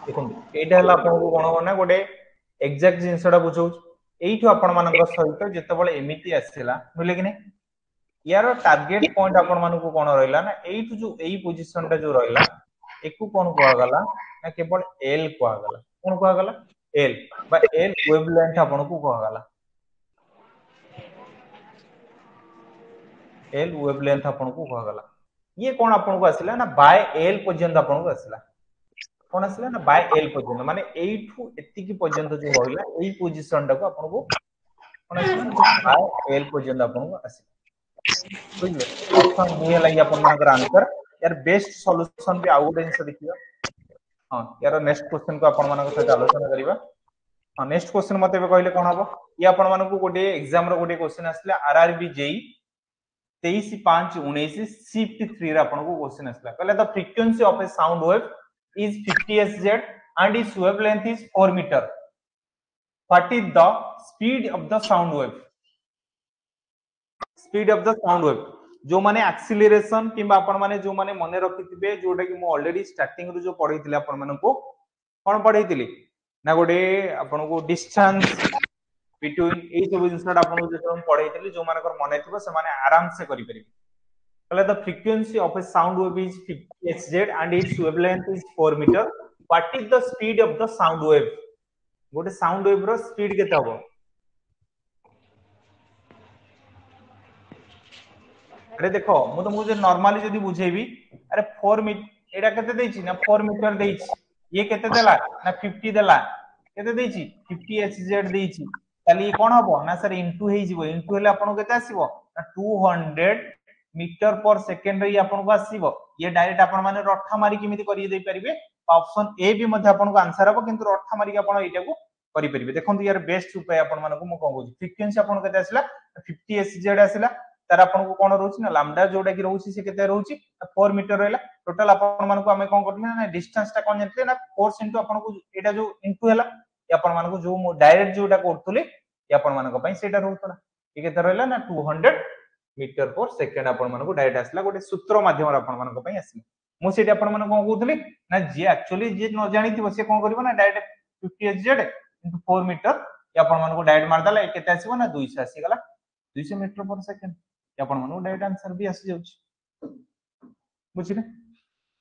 देखो एटा हला आपन को कोन होना गोटे एग्जैक्ट जिंसडा बुझौ एइठो आपण मानक सहित जते बळे एमिति आसीला बुझले कि नै यार टारगेट पॉइंट आपण मानक को कोन रहइला ना एइठो जो एई पोजीशन टा जो रहइला एकु कोन कोआ गला ना केवल एल कोआ गला कोन कोआ गला एल बा एल वेवलेंथ आपण को कोआ गला एल वेवलेंथ आपण को कोआ गला ये कोन आपण को आसीला ना बाय एल पर्यंत आपण को आसीला कोन आसीला ना बाय एल पर्यंत माने एइठू एति की पर्यंत जो रहइला एई पोजीशन टा को आपण को कोन आसीला बाय एल पर्यंत आपण को आसीला बुझले ऑप्शन बी हला अपन मानकर आंसर यार बेस्ट सॉल्यूशन भी आउट जिंस देखिबा हां यार नेक्स्ट क्वेश्चन को अपन मानक सहित आलोचना करिबा हां नेक्स्ट क्वेश्चन मते बे कहले कोन हबो ये अपन मानक गोटे एग्जाम रो गोटे क्वेश्चन आसला आरआरबी जेई 23/5/19 शिफ्ट 3 रे अपन को क्वेश्चन आसला कहले the frequency of a sound wave is 50 hz and its wavelength is 4 meter what is the speed of the sound wave speed of the sound wave जो माने acceleration किबा अपन माने जो माने मने रखिथिबे जोटा कि मो ऑलरेडी स्टार्टिंग रो जो पढैथिले अपन माने को कोन पढैथिले ना गोटे अपन को डिस्टेंस बिटवीन ए सब जिंसटा अपन जो हम पढैथिले जो मानकर मने थिबो से माने आराम से करि परिबे कहले the frequency of a sound wave is 50 hz and its wavelength is 4 meter what is the speed of the sound wave गोटे साउंड वेव रो स्पीड केते हबो अरे देखो मु तो मुझे नॉर्मली जदी बुझेबी अरे 4 मीटर एडा केते देछि ना 4 मीटर देछि ये केते देला ना 50 देला केते देछि 50 hz देछि ताली कोन हबो ना सर इनटू हे जिवो इनटू हेले आपन केते आसीबो ना 200 मीटर पर सेकंड रे आपन को आसीबो ये डायरेक्ट आपन माने रठा मारी किमिति करि दे परिबे ऑप्शन ए भी मध्ये आपन को आंसर हबो किंतु रठा मारी आपन एटा को करि परिबे देखंतु यार बेस्ट उपाय आपन माने को मु कहबो फ्रीक्वेंसी आपन केते आसीला 50 hz आसीला तार आपन को कोन रहउछि ना लैम्डा जोटा कि रहउछि से केते रहउछि 4 मीटर रहला टोटल आपन मानको हमें कोन करथिना ना डिस्टेंस टा कोन जंतले ना फोर्स इनटू आपन को एटा जो इनटू हला आपन मानको जो डायरेक्ट जोटा करथुले आपन मानको पई सेटा रहउतला ये केते रहला ना 200 मीटर पर सेकंड आपन मानको डायरेक्ट आसला गोटे सूत्र माध्यम आपन मानको पई आसला मु सेठी आपन मानको कोन कहउतली ना जे एक्चुअली जे न जानिथिबो से कोन करबो ना डायरेक्ट 50 hz into 4 मीटर अपन मानको डायरेक्ट मार दला केते आसीबो ना 200 आसी गला 200 मीटर पर सेकंड अपन मानको डायरेक्ट आंसर भी आसी जाउछि बुझिले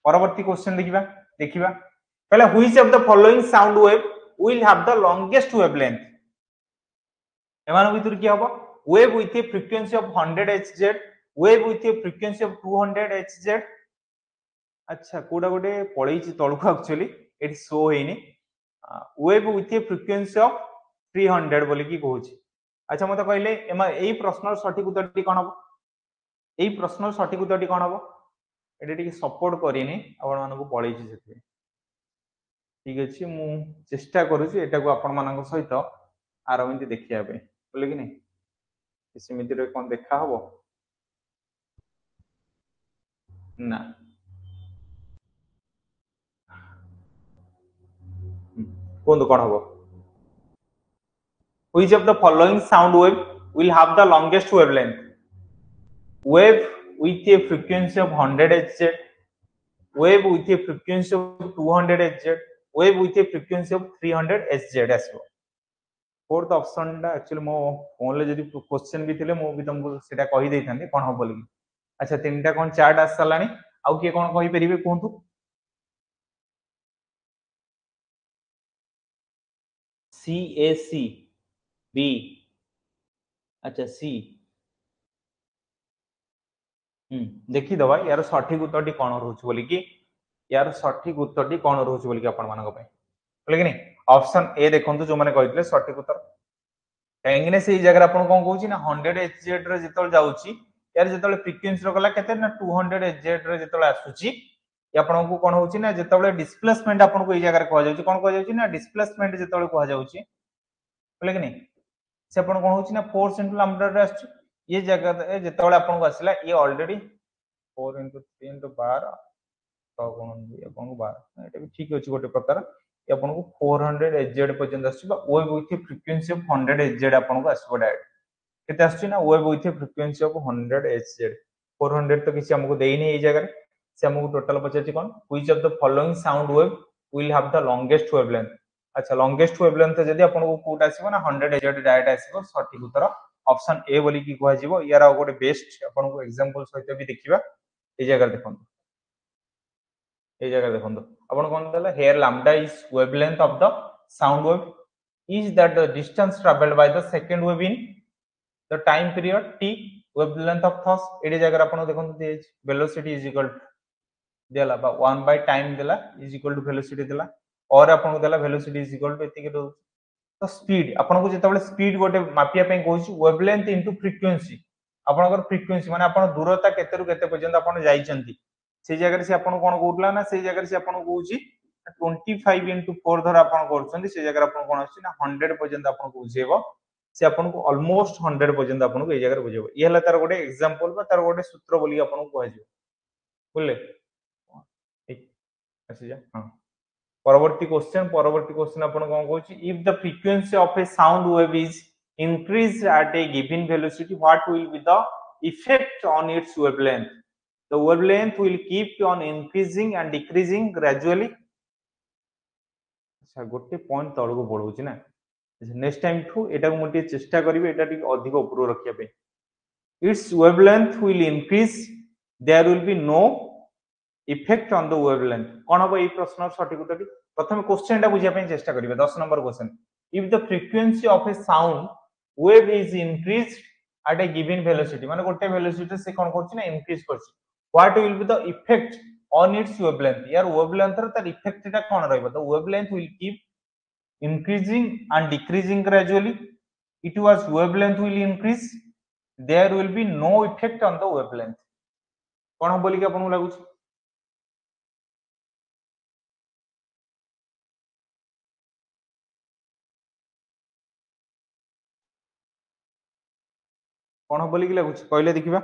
परवर्ती क्वेश्चन देखिबा पहले which of the following sound wave will have the longest wavelength एमान भितर की हबो wave with A frequency of 100 hz wave with A frequency of 200 hz अच्छा कोडा गोटे पळैछि तळुक एक्चुअली इट शो हेनी wave with A frequency of 300 बोली की कहूछि अच्छा मते कहले एमा एई प्रश्नर सठिक उत्तरटी कोन हबो एई प्रश्नर सठिक उत्तरटी कोन हबो एटा टिके सपोर्ट करिनी आपण मानको पळैछि सेति ठीक अछि मु चेष्टा करूछि एटा को आपण मानको सहित आरमिति देखिया पे बोले कि नहीं समिति रे कोन देखा हबो ना कोन कोन हबो which of the following sound wave will have the longest wavelength wave with a frequency of 100 hz wave with a frequency of 200 hz wave with a frequency of 300 hz आसबो फोर्थ ऑप्शन टा actually मो फोन ले जदी question भी थिले मो भी तुमको सेटा कहि देथांती कोन हो बोली अच्छा तीनटा कोन चार्ट आस सलानी आउ के कोन कहि परिबे कोंतु CAC B अच्छा C देखि दबा यार सठिक उत्तरटी कोन रहउछ बोली कि यार सठिक उत्तरटी कोन रहउछ बोली कि अपन मानको पय बोले कि नहीं ऑप्शन ए देखंतु जो माने कहितले सठिक उत्तर काहेंगिने से जगह अपन कोन कहउची ना 100 hz रे जेतल जाउची यार जेतल फ्रीक्वेंसी रो कला केते ना 200 hz रे जेतल आसुची आपण को कोन होउची ना जेतल डिस्प्लेसमेंट आपण को ए जगह रे कह जाउची कोन कह जाउची ना डिस्प्लेसमेंट जेतल कह जाउची बोले कि नहीं से अपन कोन होउची ना फोर्स इनटू लैम्डा रे आसुची ये जगह जेतल आपण को आसला ये ऑलरेडी 4 into 3 into 12 तो कोन ये अपन को 12 एटा भी ठीक अछि गोटे प्रकार ये अपन को 400 hz पर्यंत आसुची बा wave with frequency of 100 hz अपन को आसबो डायरेक्ट केते आसुची ना wave with frequency of 100 hz 400 तो किसी हमको देई नहीं ए जगह से हमको टोटल पचाची कोन which of the following sound wave will have the longest wavelength अच्छा लॉन्गेस्ट वेवलेंथ जदी अपन को कोट आसीबो ना 100 hz डायरेक्ट आसीबो सठिक उत्तर ऑप्शन ए बोली की कहै जिवो यार गोटे बेस्ट अपन को एग्जांपल सहित भी देखिबा ए जगह देखन ए जगह देखन अपन कोन देला here lambda is wavelength of the sound wave is that the distance traveled by the second wave in the time period t wavelength of thought एडी जगह अपन देखन दे velocity is equal देला बा 1 by time देला is equal to velocity देला और अपन को देला velocity is equal to एति के तो स्पीड अपन को जेतबेले स्पीड गोटे मापिया पे कहूची वेवलेंथ इनटू फ्रीक्वेंसी आपनकर फ्रीक्वेंसी माने अपन दूरता केते रु केते पर्यंत अपन जाईचंती से जगह से अपन कोन कहउतला ना से जगह से अपन कहूची 25 into 4 धर अपन करछंती से जगह अपन कोन आछि ना 100 पर्यंत अपन को बुझेबो से अपन को ऑलमोस्ट 100 पर्यंत अपन को ए जगह बुझेबो ये हला तार गोटे एग्जांपल बा तार गोटे सूत्र बोली अपन को कहजियो बुझले ठीक अछि जा हां परवर्ती क्वेश्चन अपन कोन कहूची if the frequency of a sound wave is increased at a given velocity what will be the effect on its wavelength the wavelength will keep on increasing and decreasing gradually अच्छा गोटे point तळो को पढौची ना next time ठू एटा को मोटे चेष्टा करिवे एटा टिक अधिक ऊपर रखिया पे its wavelength will increase there will be no effect on the wavelength कोन हो ए प्रश्न सठिक उत्तर प्रथम क्वेश्चन टा बुझिया पे चेष्टा करिवे 10 number question if the frequency of a sound wave is increased at a given velocity माने गोटे वेलोसिटी से कोन करछि ना इंक्रीज करछि what will be the effect on its wavelength यार wavelength र तार इफेक्ट टा कोन रहइबो the wavelength will keep increasing and decreasing gradually it was wavelength will increase there will be no effect on the wavelength कोन बोली कि आपन लागु कौन बोली कि लागुच कहले देखिबा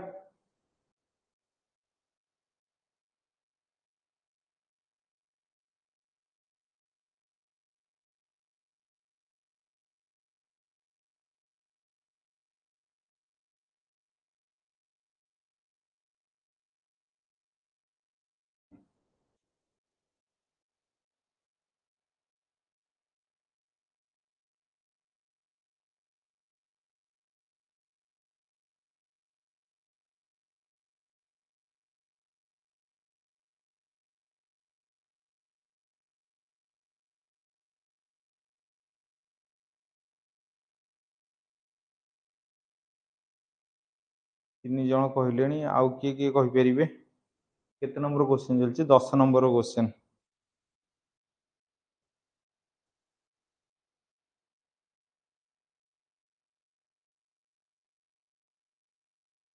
तीन जन कहले आउ किए किए कहि परिबे केते नंबर क्वेश्चन चलछि 10 number question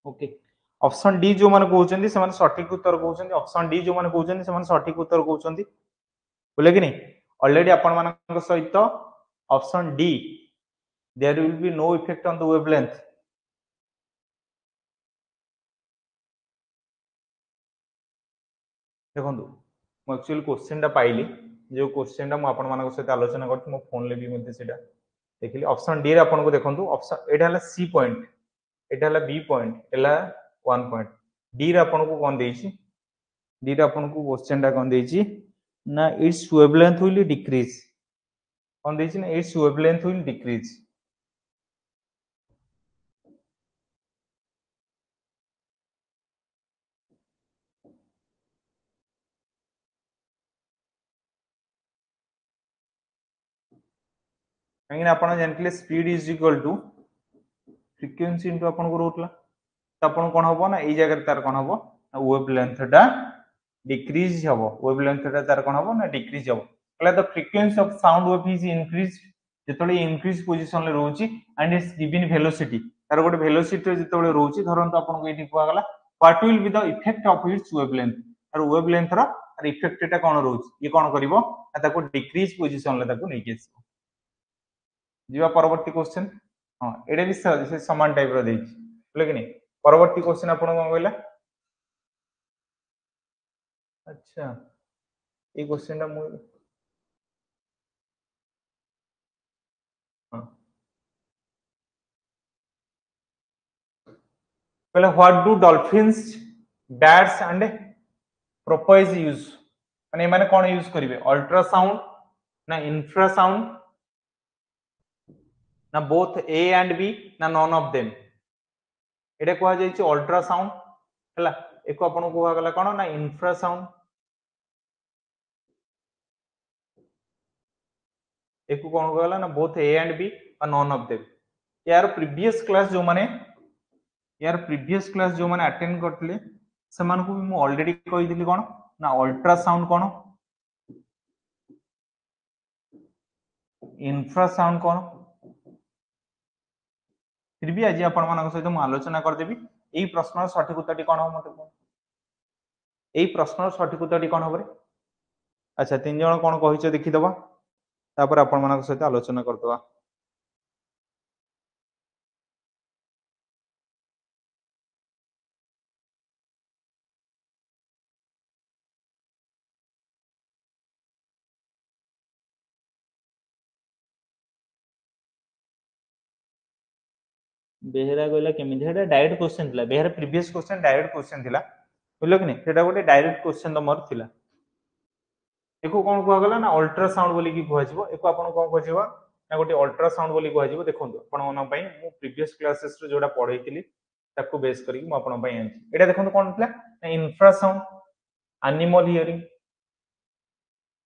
okay option D जो माने कहउछन्ती से माने सटीक उत्तर कहउछन्ती ऑप्शन डी जो माने कहउछन्ती से माने सटीक उत्तर कहउछन्ती बोले कि नहीं ऑलरेडी आपण मानक सहित option D there will be no effect on the wavelength देखंतु मो एक्चुअली क्वेश्चन टा पाइली जो क्वेश्चन टा मो आपण मानक सहित आलोचना करथि मो फोन ले भी मते सेटा देखिली ऑप्शन डी रे आपण को देखंतु ऑप्शन एटा हला सी पॉइंट एटा हला बी पॉइंट एला 1 पॉइंट डी रे आपण को कोन देइछि डी रे आपण को क्वेश्चन टा कोन देइछि ना इट्स वेवलेंथ विल डिक्रीज कोन देइछि ना इट्स वेवलेंथ विल डिक्रीज कहीं आपण जानथिले speed is equal to frequency into आपण को रोटला त आपण कोन हबो ना एई जगह तार कोन हबो वेवलेंथ टा डिक्रीज हबो वेवलेंथ टा तार कोन हबो ना डिक्रीज हबो कला the frequency of sound wave is increase जेतले इंक्रीज पोजीशन ले रहउची एंड इट्स गिवन वेलोसिटी तार गोटे वेलोसिटी जेतले रहउची धरंत आपण को एठी कुआ गला what will be the effect of its wavelength तार वेवलेंथ रो तार इफेक्ट टा कोन रहउची ये कोन करिवो ताको डिक्रीज पोजीशन ले ताको नेके आसीबो जीवा परवर्ती क्वेश्चन हां एडे भी से समान टाइप रो देछि बोले कि नहीं परवर्ती क्वेश्चन आपण कोन कहला अच्छा ये क्वेश्चन टा मु हां कहला what do dolphins bats and propose use माने माने कोन यूज करिवे अल्ट्रासाउंड ना इंफ्रासाउंड ना बोथ ए एंड बी ना नॉन ऑफ देम एटा कोआ जाई छि अल्ट्रासाउंड हला एको आपण को कोआ गला कोन ना इंफ्रासाउंड एको कोन कोआ गला ना बोथ ए एंड बी और नॉन ऑफ देम यार प्रीवियस क्लास जो माने अटेंड करथले समान को भी मु ऑलरेडी कहि दिली कोन ना अल्ट्रासाउंड कोन इंफ्रासाउंड कोन फिर भी आज आपण मानक सहित मु आलोचना कर देबी एई प्रश्नर सठिक उत्तरटी कोन हो मते को एई प्रश्नर सठिक उत्तरटी कोन होबरे अच्छा तीन जण कोन कहिछ देखि दबा तापर आपण मानक सहित आलोचना करतबा बेहरा गोला केमिति हेडा डायरेक्ट क्वेश्चन थिला Behera previous question direct question थिला बोलो कि नहीं सेटा गोटे डायरेक्ट क्वेश्चन तमर थिला एको कोन कोआ गला ना अल्ट्रासाउंड बोली की कोआ जिवो एको आपण कोन कोआ जिवो ना गोटे अल्ट्रासाउंड बोली कोआ जिवो देखंतु आपण मन पई मु प्रीवियस क्लासेस रो जोडा पढैतिली ताकू बेस करी मु आपण पई आंची एटा देखंतु कोन थिला ना इंफ्रासाउंड एनिमल हियरिंग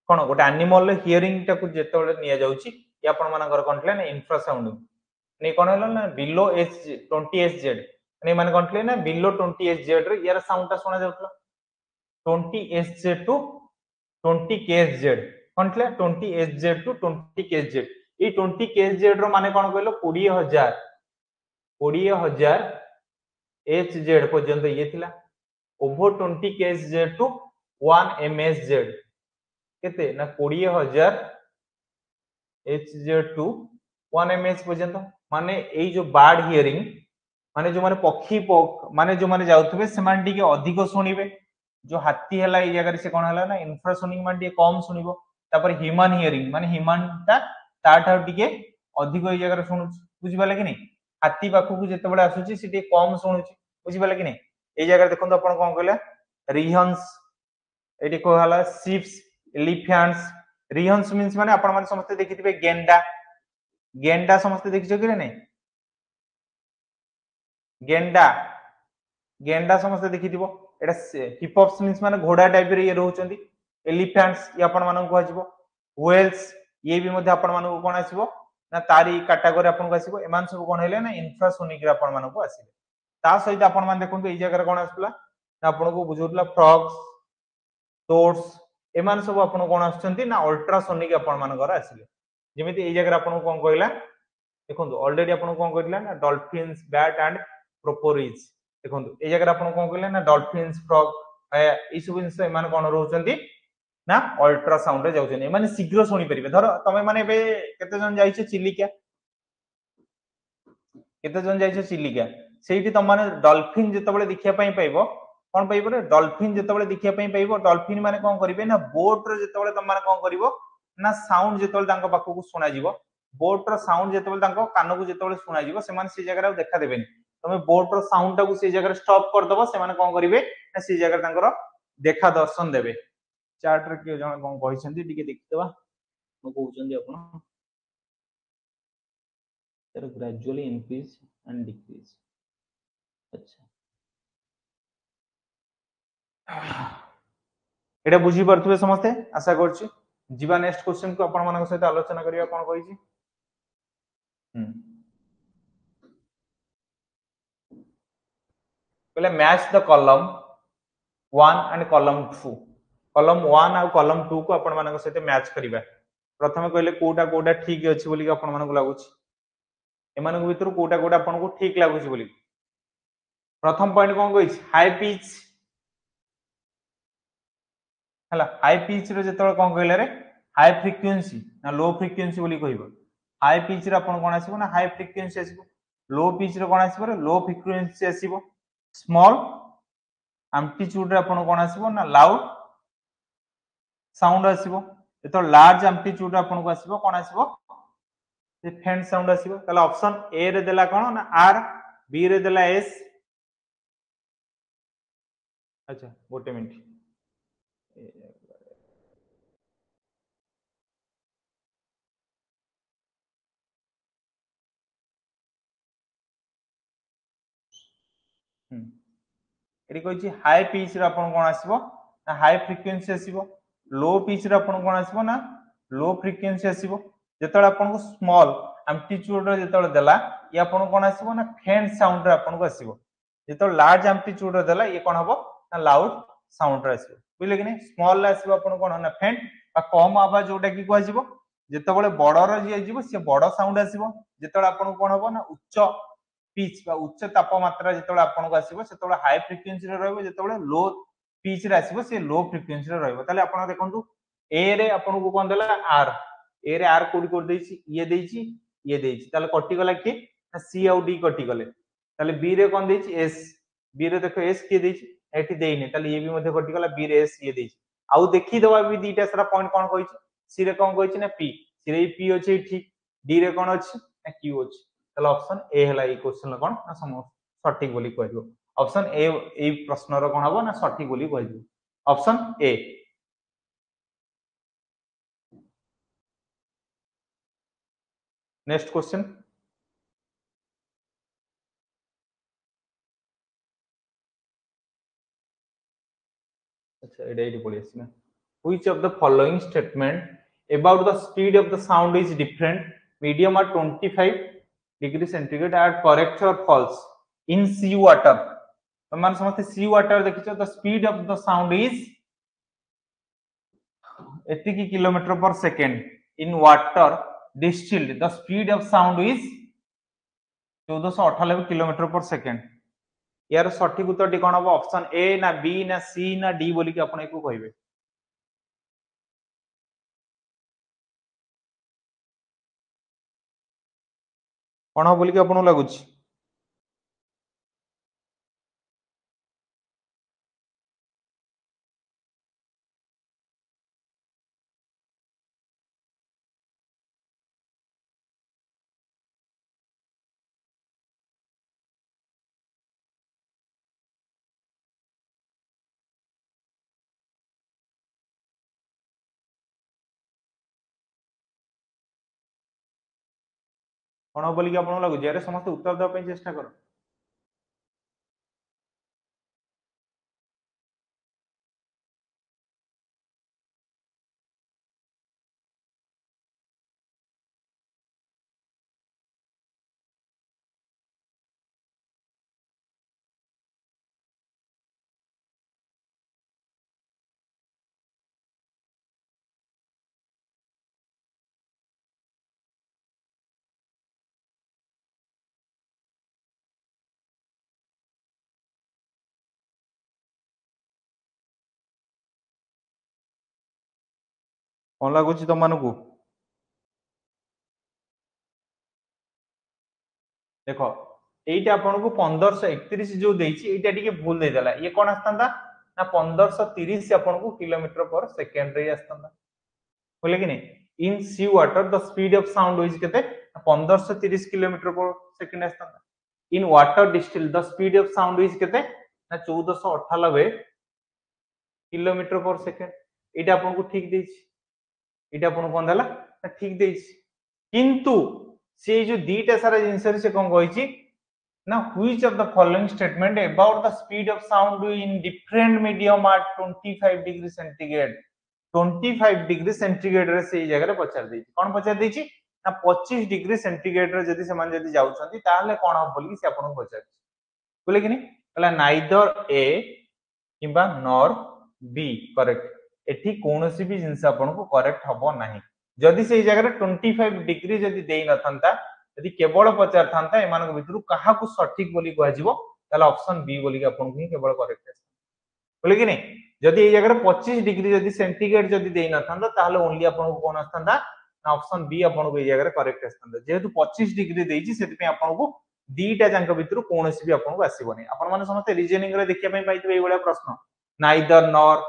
कोन गोटे एनिमल हियरिंग टाकू जेतबेले निया जाउची या आपण मानकर कोन थिला ना इंफ्रासाउंड ने कोन हला ना बिलो एच 20 एचजेड ने माने कोन थिले ना बिलो 20 एचजेड रे यार साउंड टा सुना जाउतला 20 एचजेड टू 20 केएचजेड कोन थिला 20 एचजेड टू 20 केएचजेड ई 20 केएचजेड रो माने कोन कहलो 20000 एचजेड पर्यंत ये थिला ओवर 20 केएचजेड टू 1 एमएसजेड केते ना 20000 एचजेड टू 1 एमएस पर्यंत माने एई जो बार्ड हियरिंग माने जो माने पक्षी माने जो माने जाउथबे से माने टिके अधिक सुनिबे जो हाथी हला ए जगह से कोन हला ना इंफ्रासोनिक माने टिके कम सुनिबो तापर ह्यूमन हियरिंग माने ह्यूमन ता ताठ टिके अधिक ए जगह सुनु बुझि पाले कि नहीं हाथी पाखु को जेते बडे आसुची से टिके कम सुनुची बुझि पाले कि नहीं ए जगह देखंतो आपण कोन कहले रिहन्स एटी को हला शिप्स एलिफेंट्स रिहन्स मींस माने आपण माने समस्त देखिथिबे गेंडा गेंडा समस्त देखिछो कि नहीं गेंडा गेंडा समस्त देखिथिबो एटा हिपॉप्स मींस माने घोड़ा टाइप रे ये रहउचंदी एलिफेंट्स ये आपण मानन को आजिबो व्हेल्स ये भी मध्ये आपण मानन को कोन आसीबो ना तारी कैटेगरी आपण को आसीबो एमान सब कोन हेले ना इंफ्रासोनिक रे आपण मानन को आसीबो ता सहित आपण मान देखंतु ए जगह कोन आसला ना आपण को बुझुतला फ्रॉग्स टोड्स एमान सब आपण कोन आछंती ना अल्ट्रासोनिक आपण मानकर आसीले जेमिति ए जगह आपण कोन कहला देखंतु ऑलरेडी आपण कोन कहला ना डॉल्फिन्स बैट एंड प्रोपोरिज देखंतु ए जगह आपण कोन कहले ना डॉल्फिन्स फ्रॉग ए सब जिंस एमान कोन रहउचंती ना अल्ट्रासाउंड रे जाउचंती माने शीघ्र सुनी परिबे धर तमे माने बे केते जन जाइछे चिलिका केते जन जाइछे चिलिका सेठी तम माने डॉल्फिन जते बळे देखिया पई पाइबो कोन पाइबो रे डॉल्फिन जते बळे देखिया पई पाइबो डॉल्फिन माने कोन करिवे ना बोट रे जते बळे तम माने कोन करिवो ना साउंड जते बळे तांको पाखु को सुना जिवो बोट रो साउंड जते बळे तांको कान को जते बळे सुना जिवो से माने से जगह देखा देबेनी तमे बोट रो साउंड टाकू से जगह स्टॉप कर दबो से माने कोन करिवे ना से जगह तांकर देखा दर्शन देबे चार्ट रे के जण कोन कहिसंती टिके देखितबा म कहउचंदी आपण तर ग्रेजुअली इंक्रीज एंड डिक्रीज अच्छा एटा बुझी परथुबे समस्ते आशा करछि जीवा नेक्स्ट क्वेश्चन को आपण मानक सहित आलोचना करिया कोन कहिछि पहले match the column 1 and column 2 column 1 और कॉलम 2 को आपण मानक सहित मैच करिबा प्रथमे कहले कोटा कोटा ठीक अछि बोली आपण मानक लागुछि एमानक भितर कोटा कोटा आपण को ठीक लागुछि बोली प्रथम पॉइंट कोन कहिछि हाई पिच हला हाई पिच रे जेतळ कोन कहले रे हाई फ्रीक्वेंसी ना लो फ्रीक्वेंसी बोली कहिबो हाई पिच रे आपण कोन आसीबो ना हाई फ्रीक्वेंसी आसीबो लो पिच रे कोन आसीबो रे लो फ्रीक्वेंसी आसीबो स्मॉल एम्पलीट्यूड रे आपण कोन आसीबो ना लाउड साउंड आसीबो एतो लार्ज एम्पलीट्यूड रे आपण को आसीबो कोन आसीबो से फेंट साउंड आसीबो तले ऑप्शन ए रे देला कोन ना आर बी रे देला एस अच्छा गोटे मिनिट एटी कहिछि हाई पिच रे आपण कोन आसीबो ना हाई फ्रीक्वेंसी आसीबो लो पिच रे आपण कोन आसीबो ना लो फ्रीक्वेंसी आसीबो जेतळे आपण को स्मॉल एम्पलीट्यूड रे जेतळे देला ये आपण कोन आसीबो ना फेंट साउंड रे आपण को आसीबो जेतळे लार्ज एम्पलीट्यूड रे देला ये कोन हबो ना लाउड साउंड रे आसीबो बुझले कि नहीं स्मॉल रे आसीबो आपण कोन ना फेंट बा कम आवाज जोटा की कहजिबो जेतळे बड़ रे जे जिवो से बड़ साउंड आसीबो जेतळे आपण कोन हबो ना उच्च पिच बा उच्च तापमात्रा जेतळे आपण को आसीबो सेतळे हाई फ्रीक्वेंसी रे रहबो जेतळे लो पिच रे आसीबो से लो फ्रीक्वेंसी रे रहबो ताले आपण देखंतु ए रे आपण को कोन देला आर ए रे आर कोड कर देछि ये देछि ताले कटि गला कि सी आउ डी कटि गले ताले बी रे कोन देछि एस बी रे देखो एस के देछि एठी देइने ताले ये भी मध्ये कटि गला बी रे एस ये देछि आउ देखि दवा भी दीटा सारा पॉइंट कोन कहिछि सी रे कोन कहिछि ना पी सी रे पी अछि ठीक डी रे कोन अछि ना क्यू अछि ताले ऑप्शन ए हला ई क्वेश्चन कोन ना सठिक बोली कहदियो ऑप्शन ए ए प्रश्न रो कोन हबो ना सठिक बोली कहदियो ऑप्शन ए नेक्स्ट क्वेश्चन अच्छा एडी पड़ी आसी ना which of the following statement about the speed of the sound is different medium are 25 degree centigrade are correct और फॉल्स इन सी वाटर तो मान समझते सी वाटर देखियो the speed of the sound is 80 kilometre per second in water distilled the speed of sound is 1498 kilometre per second यार सठिक उत्तर कौन हम option A ना बी ना सी ना डी बोली कि आपण एको कहबे कौन बोली कि आपण लागुच कौन हम बोली कि आपन लागु जे समस्त उत्तर देबा पई चेष्टा करो। कौन लागुची तुम मानकू देखो एटा आपन को 1531 जो देछि एटा टिके भूल दे देला ये कोन आस्तंदा ना 1530 आपन को किलोमीटर पर सेकंड रे आस्तंदा बोले कि नहीं in sea water the speed of sound is केते 1530 किलोमीटर पर सेकंड आस्तंदा in water distil the speed of sound is केते ना 1498 किलोमीटर पर सेकंड एटा आपन को ठीक देछि एटा आपन कोन देला ना ठीक देछि किंतु से जो दीटा सारा जिंस से कौन कही ना which of the following statement about the speed of sound in different medium at 25 degree centigrade 25 degree centigrade रे से जगह रे पचार देछि कोन पचार देछि ना 25 डिग्री सेंटीग्रेड रे जदी समान जदी जाउछंती ताले कोन हो बोली से आपन को पचार बोले कि नहीं कहला नाइदर ए किबा नॉर बी करेक्ट एठी कोनोसी भी जिंस आपन को करेक्ट हबो नाही जदि से जगह 25 डिग्री जदि देई नथंता यदि केवल पचार थांता एमान भितरु काहा को सठिक बोली कहै जिवो ताले ऑप्शन बी बोली आपन को केवल करेक्ट बोले कि नहीं जदि ए जगह 25 डिग्री जदि सेंटीग्रेड जदि देई नथंता ताले ओनली आपन को कोन आस्तंदा ना ऑप्शन बी आपन को ए जगह करेक्ट आस्तंदा जेहेतु 25 डिग्री देइछि सेति पे आपन को दीटा जांक भितरु कोनोसी भी आपन को आसीबोनी आपन माने समस्त रीजनिंग रे देखिया पई पाइतबे ए बडा प्रश्न नाइदर नॉर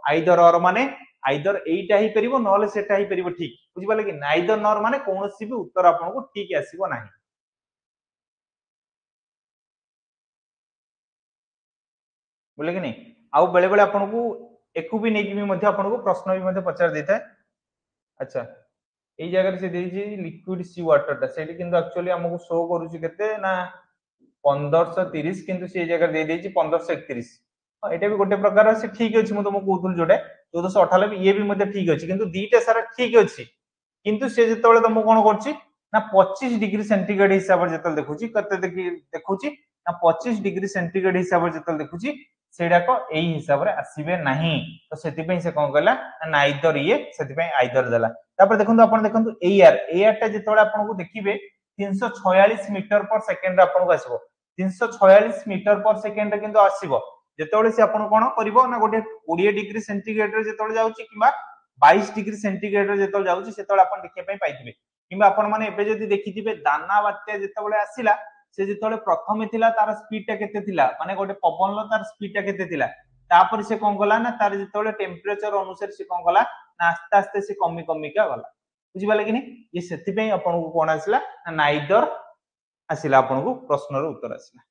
आइदर और माने आइदर एटा ही परिबो नले सेटा ही परिबो ठीक बुझि पाले कि नाइदर नॉर माने कोनोसी भी उत्तर आपन को ठीक आसीबो नाही बोले कि नहीं आउ बेले बेले आपन को एकु भी नेकी भी मध्ये आपन को प्रश्न भी मध्ये पचार देता है अच्छा एई जगह से देछि लिक्विड सी वाटर ता सेठी किंतु एक्चुअली हमको शो करूची केते ना 1530 किंतु से जगह दे देछि 1531 एटा भी गोटे प्रकार से ठीक अछि म तुमको कहउतल जोडे 1498 ये भी मध्ये ठीक अछि किंतु दीटा सारा ठीक अछि किंतु से जेतबेले तुमको कोन करछि ना 25 डिग्री सेंटीग्रेड हिसाब रे जेतल देखुछि कते देखुछि ना 25 डिग्री सेंटीग्रेड हिसाब रे जेतल देखुछि सेडा को एई हिसाब रे आसीबे नाही तो सेति पई से कोन कहला नाइदर ये सेति पई आइदर देला तापर देखंतु आपण देखंतु एआर ता जेतबेले आपण को देखिबे 346 मीटर पर सेकंड रे आपण को आसीबो 346 मीटर पर सेकंड रे किंतु आसीबो जेतबेले से आपण कोन करबो ना गोटे 20 डिग्री सेंटीग्रेड रे जेतबेले जाउची किबा 22 डिग्री सेंटीग्रेड रे जेतबेले जाउची सेतबेले आपण देखिया पई पाइथिबे किबा आपण माने एबे जदी देखिथिबे दाना बात्या जेतबेले आसीला से जेतबेले प्रथमे थिला तार स्पीड ता केते थिला माने गोटे पवन लो तार स्पीड ता केते थिला तापर से कोन गला ना तार जेतबेले टेंपरेचर अनुसार से कोन गला ना आस्ते आस्ते से कमी कमी का गला बुझि पाले कि नहीं ये सेति पई आपण को कोन आसीला ना नाइदर आसीला आपण को प्रश्न रो उत्तर आसीला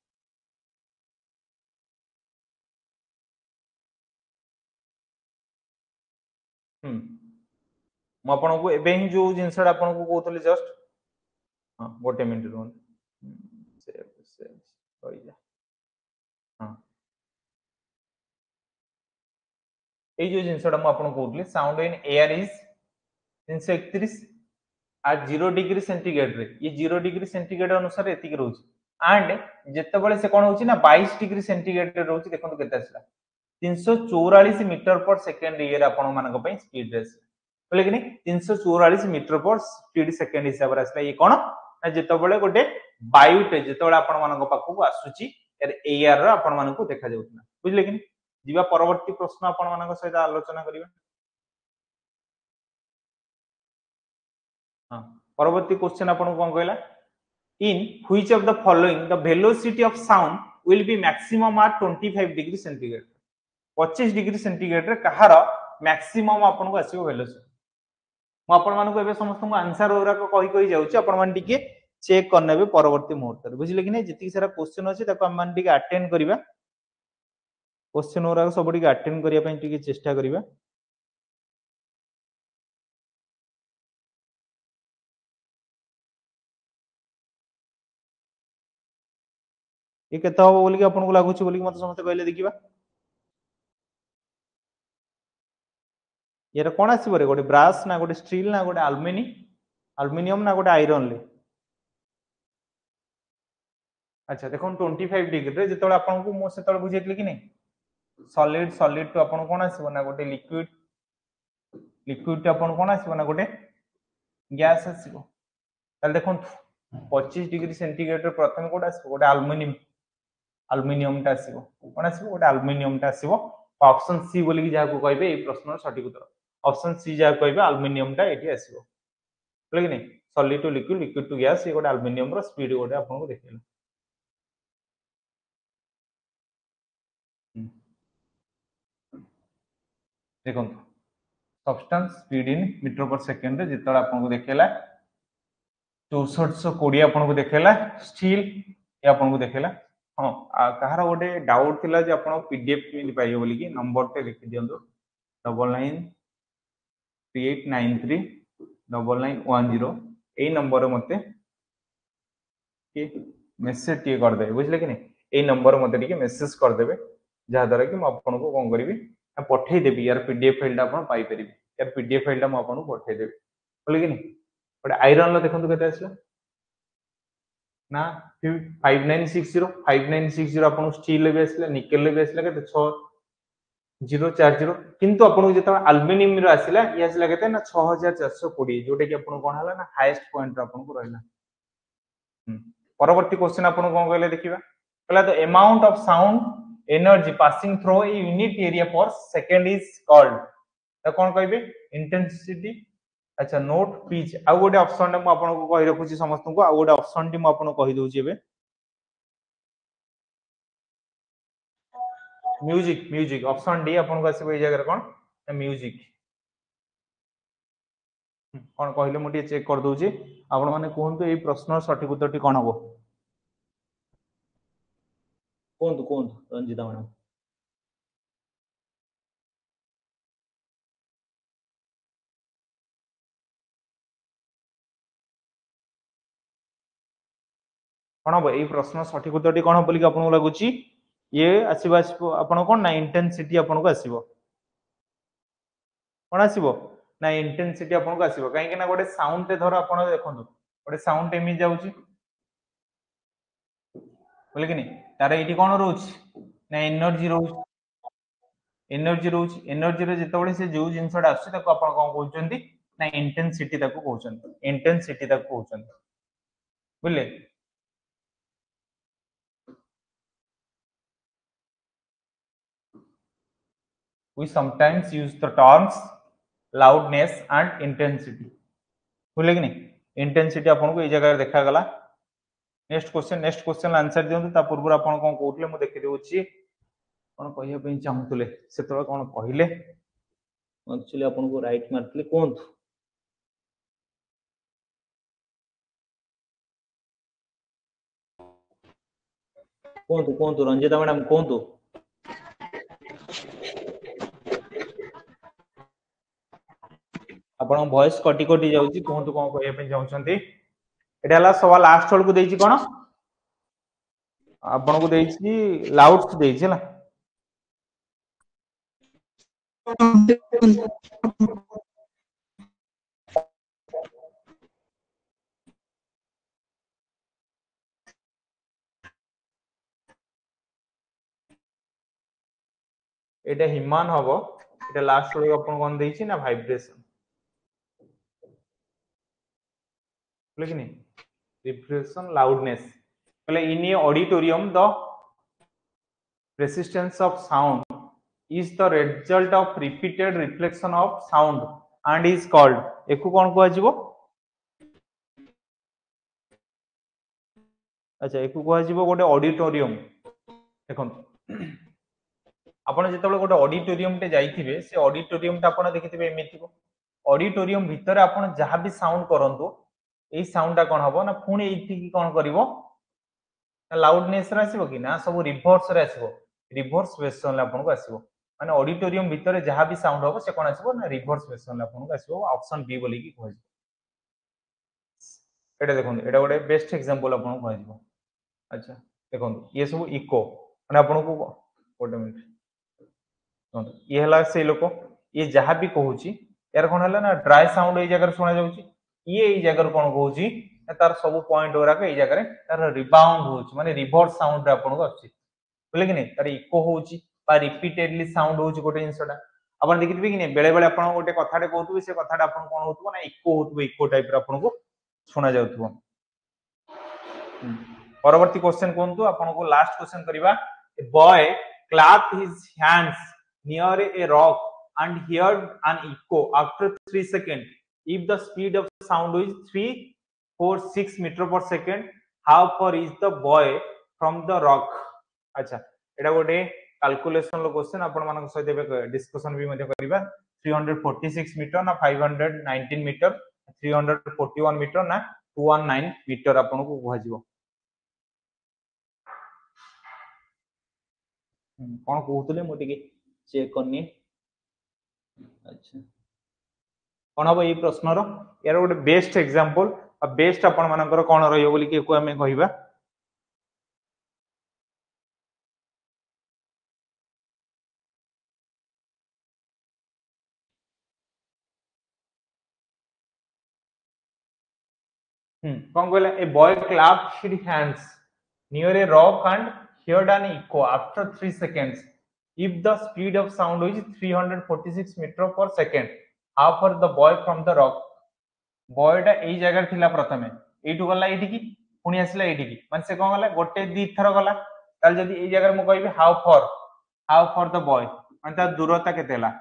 मु आपण को एबे ही जो जिंसडा आपण को कहतले जस्ट हां गोटे मिनिट रुन सेव होई जा हां ए जो जिंसडा मु आपण को कहतले sound in air is 331 at 0 degree centigrade रे ये 0 डिग्री सेंटीग्रेड अनुसार एतिक रहउची एंड जेतेबेले से कोन होची ना 22 डिग्री सेंटीग्रेड रे रहउची देखंतु केते आसला 344 मीटर पर सेकंड ये आपण मानक पई स्पीड रेस बोले कि नहीं 344 मीटर पर स्पीड सेकंड हिसाब रे आसला ये कोन ना जेतेबेले गोटे वायुटे जेतेबेले आपण मानक पाखु आसुची एयर रा आपण मानक देखा जाउतना बुझले कि नहीं जीवा परवर्ती प्रश्न आपण मानक सहित आलोचना करिबा हां परवर्ती क्वेश्चन आपण कोन कहला in which of the following the velocity of sound will be maximum at 25 degree centigrade 25 degree centigrade रे कहार मैक्सिमम आपण को आसीबो वेलोसिटी म आपण मानक एबे समस्त को आंसर ओरा को कहि जाउची आपण मान टिके चेक करनेबे परवर्ती मुहूर्त रे बुझिले कि नै जति सारा क्वेश्चन अछि ताको हम मान टिके अटेंड करिबा क्वेश्चन ओरा को सब टिके अटेंड करिया पई टिके चेष्टा करिबा ये केते हबो बोली कि आपनको लागुची बोली कि मते समस्त कहले देखिबा यार कोन आसीबो रे गोटे ब्रास ना गोटे स्टील ना गोटे एल्युमिनियम ना गोटे आयरन ले अच्छा देखो 25 डिग्री रे जेतले आपनको मो सेतले बुझेतले कि नहीं सॉलिड तो आपन कोन आसीबो ना गोटे लिक्विड तो आपन कोन आसीबो ना गोटे गैस आसीबो ताल देखो 25 डिग्री सेंटीग्रेड रे प्रथम कोड आसीबो गोटे एल्युमिनियम टा आसीबो कोन आसीबो गोटे एल्युमिनियम टा आसीबो ऑप्शन सी बोली कि जाको कहबे ए प्रश्न सठिक उत्तर ऑप्शन सी जा कहबे एल्युमिनियम टा एठी आसीबो बोले कि नहीं solid to liquid to gas ये गोटे एल्युमिनियम रो स्पीड गोटे आपनको देखैला देखो substance speed in metre per second रे जितले आपनको देखैला 6420 आपनको देखैला स्टील ये आपनको देखैला हां कहार गोटे डाउट थिला जे आपण पीडीएफ मिल पाइयो बोली कि नंबर ते लिखि दियंदो 9938939910 ए नंबर मते कि मेसेज टी कर देबे बुझले कि नहीं ए नंबर मते टी मेसेज कर देबे जहा द्वारा कि म आपनको कोन करबी पठै देबी यार पीडीएफ फाइल आपन पाई परिबे यार पीडीएफ फाइल म आपन पठै देबी बोले कि नहीं बट आयरन लो देखंतु केते आसला ना 5960 आपन स्टील ले भी आसला निकेल ले भी आसला केते 6040 किंतु आपन जेता एल्युमिनियम रो आसला ये आसला केते ना 6420 जोटे कि आपन कोन हला ना हाईएस्ट पॉइंट आपन को रहला परवर्ती क्वेश्चन आपन कोन कहले देखिबा कहला the amount of sound energy passing through a unit area पर सेकंड इज कॉल्ड त कोन कहबे इंटेंसिटी अच्छा नोट पिच आ गोटे ऑप्शन म आपन को कहि रखुची समस्त को आ गोटे ऑप्शन टी म आपन को कहि दोची एबे म्यूजिक ऑप्शन डी आपन को आसीबे ए जगह कोन म्यूजिक कोन कहले मु टी चेक कर दोची आपन माने कोहंतु ए प्रश्न सठिक उत्तर टी कोन हबो कोहंतु रंजिता मैडम कोन हबो ए प्रश्न सठिक उत्तर टी कोन हबो बोली कि आपन को लागुची ये आसीबा आपन कोन ना इंटेंसिटी आपन को आसीबो कोन आसीबो ना इंटेंसिटी आपन को आसीबो काहे कि ना गोटे साउंड ते धर आपन देखंतु गोटे साउंड एमि जाउची बोले कि नहीं तार एठी कोन रहउची ना एनर्जी रे जेतबळे से जो जिंसडा आछी ताको आपन कोन कहउचंती ना इंटेंसिटी ताको कहउचंती बुझले we sometimes use the terms loudness and intensity बुझले कि नहीं इंटेंसिटी आपन को ए जगह देखा गला नेक्स्ट क्वेश्चन आंसर दियंतु ता पूर्व आपन कोन कहउतले मु देखि देउची कोन कहिया पे चाहतुले सेतोळ कोन कहिले एक्चुअली आपन को राइट मारतले कोंतु रंजिता मैडम कोंतु आपण वॉइस कटी कटी जाउची कोंतु कोन कहिया पे चाहउचंती एटा हला सवा लास्ट होल को देइची कोन आपण को देइची लाउड्स देइची हला एटा हिमान हबो एटा लास्ट होल आपण कोन देइची ना वाइब्रेशन लेकिन vibration loudness पहले in a auditorium the resistance of sound is the result of repeated reflection of sound and is called एकु कोन को आजिबो अच्छा एकु को आजिबो गोटे ऑडिटोरियम देखन आपण जेतबे गोटे ऑडिटोरियम ते जाइथिबे से ऑडिटोरियम ता आपण देखिथिबे एमितिबो ऑडिटोरियम भितर आपण जहां भी साउंड करंतु ए साउंड कोन हबो ना पुणी एथि की कोन करिवो लाउडनेस रे आसीबो कि ना सब रिवर्स रे आसीबो रिवर्स वेर्शन ले आपन को आसीबो माने ऑडिटोरियम भितर जहां भी साउंड हबो से कोन आसीबो ना रिवर्स वेर्शन ले आपन को आसीबो ऑप्शन बी बोली की कहै एटा देखो एटा गोटे बेस्ट एग्जांपल आपन को कहै अच्छा देखो ये सब इको माने आपन को गोटे मिनिट ये हला से लोक ये जहां भी कहूची यार कोन हला ना ड्राई साउंड ए जगह सुना जाउची ये ए जगह कोन कहूची तार सब पॉइंट ओरा के ए जगह तार रिबाउंड होची माने रिवर्स साउंड रे आपन को आछि बोले कि नहीं तार इको होची बा रिपीटेडली साउंड होची गोटे जिंसटा अपन देखिबे कि नहीं बेले बेले अपन गोटे कथाटे कहतु से कथाटा अपन कोन होतबो ना इको होतबो इको टाइप रे अपन को सुना जाउतबो परवर्ती क्वेश्चन कोनतु अपन को लास्ट क्वेश्चन करिबा a boy clapped his hands near a rock and heard an echo after 3 seconds if the speed of sound is 346 meter per second how far is the boy from the rock अच्छा एटा गोटे calculation लो question आपण मानक सहित discussion भी मध्ये करिबा 346 metre ना 519 metre 341 metre ना 219 मीटर आपण को कहजिवो कौन कहते मुझे चेक करनी अच्छा कौन हम ये प्रश्न यार गोटे बेस्ट एग्जांपल बेस्ट आपण मानकर कौन रहियो बोली के को हमें कहिबा कौन कहला a boy clapped his hands near a rock and heard an echo after 3 seconds if the speed of sound is 346 meter per second how far the boy from the rock boy टा एई जगह थिला प्रथमे एठु गला एठी की पुनी आसिला एठी की माने से कोन गला गोटे दी थर गला ताल जदी एई जगह मु कहबी how far the boy माने ता दूरता केतेला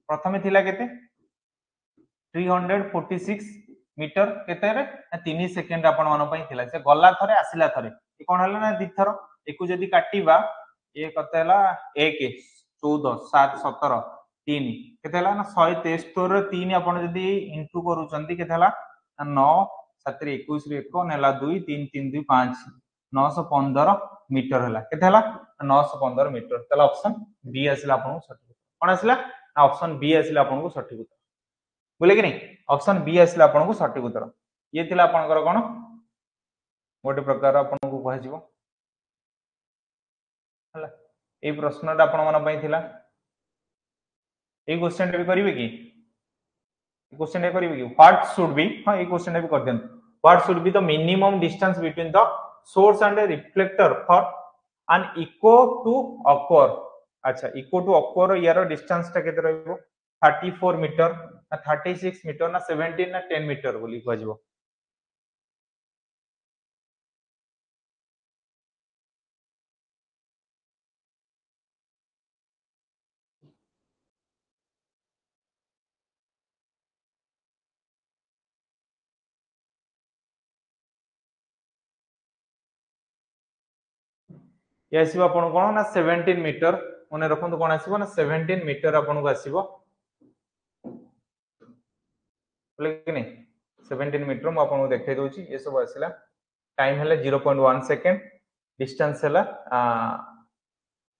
प्रथमे थिला केते 346 मीटर केते रे 3 सेकंड आपण मन पई थिला से गला थरे आसिला थरे ए कोन हला ना दी थर एकु जदी काटिबा ये कतेला 1 14 7 17 3 केतेला ना 173 रे 3 आपण जदी इनटू करूचंती केतेला 9 7 21 रे 1 नेला 2 3 3 2 5 915 मीटर हला केतेला 915 मीटर तला ऑप्शन बी आसिला आपण सठिक कोन आसिला ऑप्शन बी आसिला आपण को सठिक उत्तर बोले कि नहीं ऑप्शन बी आसिला आपण को सठिक उत्तर ये थिला आपनकर कोन गोटे प्रकार आपण को कहजिवो हला ए प्रश्नटा आपण मन पई थिला ए क्वेश्चन भी करिवे की क्वेश्चन ए करिवे की व्हाट शुड बी हां ए क्वेश्चन भी कर then what should be the minimum distance between the source and a reflector for an echo to occur अच्छा इको टू ऑकर यार डिस्टेंस ता केते रहइबो 34 मीटर ना 36 मीटर ना 17 ना 10 मीटर बोली कहजिवो ये आसीबो आपण कोन ना 17 मीटर मने रखंतु कोन आसीबो ना 17 मीटर आपण को आसीबो बोले कि नहीं 17 मीटर म आपण को देखाइ दोची ये सब आसीला टाइम हला 0.1 सेकंड डिस्टेंस हला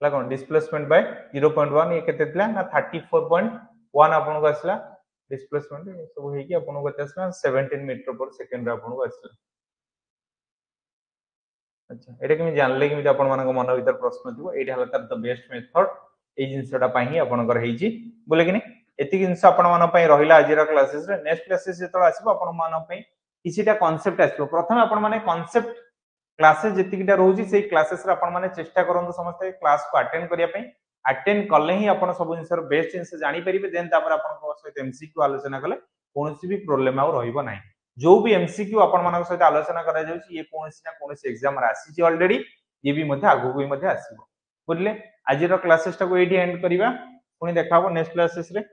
कोन डिस्प्लेसमेंट बाय 0.1 ये केते थिला ना 34.1 आपण को आसीला डिस्प्लेसमेंट ये सब हे कि आपण को आसीला 17 मीटर पर सेकंड आपण को आसीला अच्छा एटा कि जानले कि आपण मानको मन भीतर प्रश्न दिबो एटा हला तार द बेस्ट मेथड ए जिंसटा पई ही आपनकर हेची बोले कि नहीं एति जिंस आपण मन पई रहिला आजिरा क्लासेस रे नेक्स्ट क्लासेस जेतो आसीबो आपण मन पई किछिटा कांसेप्ट आसीबो प्रथम आपण माने कांसेप्ट क्लासेस जेतिकिटा रहउची सेही क्लासेस रे आपण माने चेष्टा करंतु समस्त क्लास को अटेंड करिया पई अटेंड करले ही आपण सब जिंसर बेस्ट जिंस जानि परिबे देन तापर आपण को सहित एमसीक्यू आलोचना कले कोनोसी भी प्रॉब्लम आ रहिबो नाही जो भी एमसीक्यू आपण मानक सहित आलोचना करा जाउची ये कोनोसी ना कोनोसी एग्जाम रे आसी छि ऑलरेडी ये भी मध्ये आगु भी मध्ये आसीबो बुझले आजिर क्लासेस टा को एडी एंड करिबा पुनी देखाबो नेक्स्ट क्लासेस रे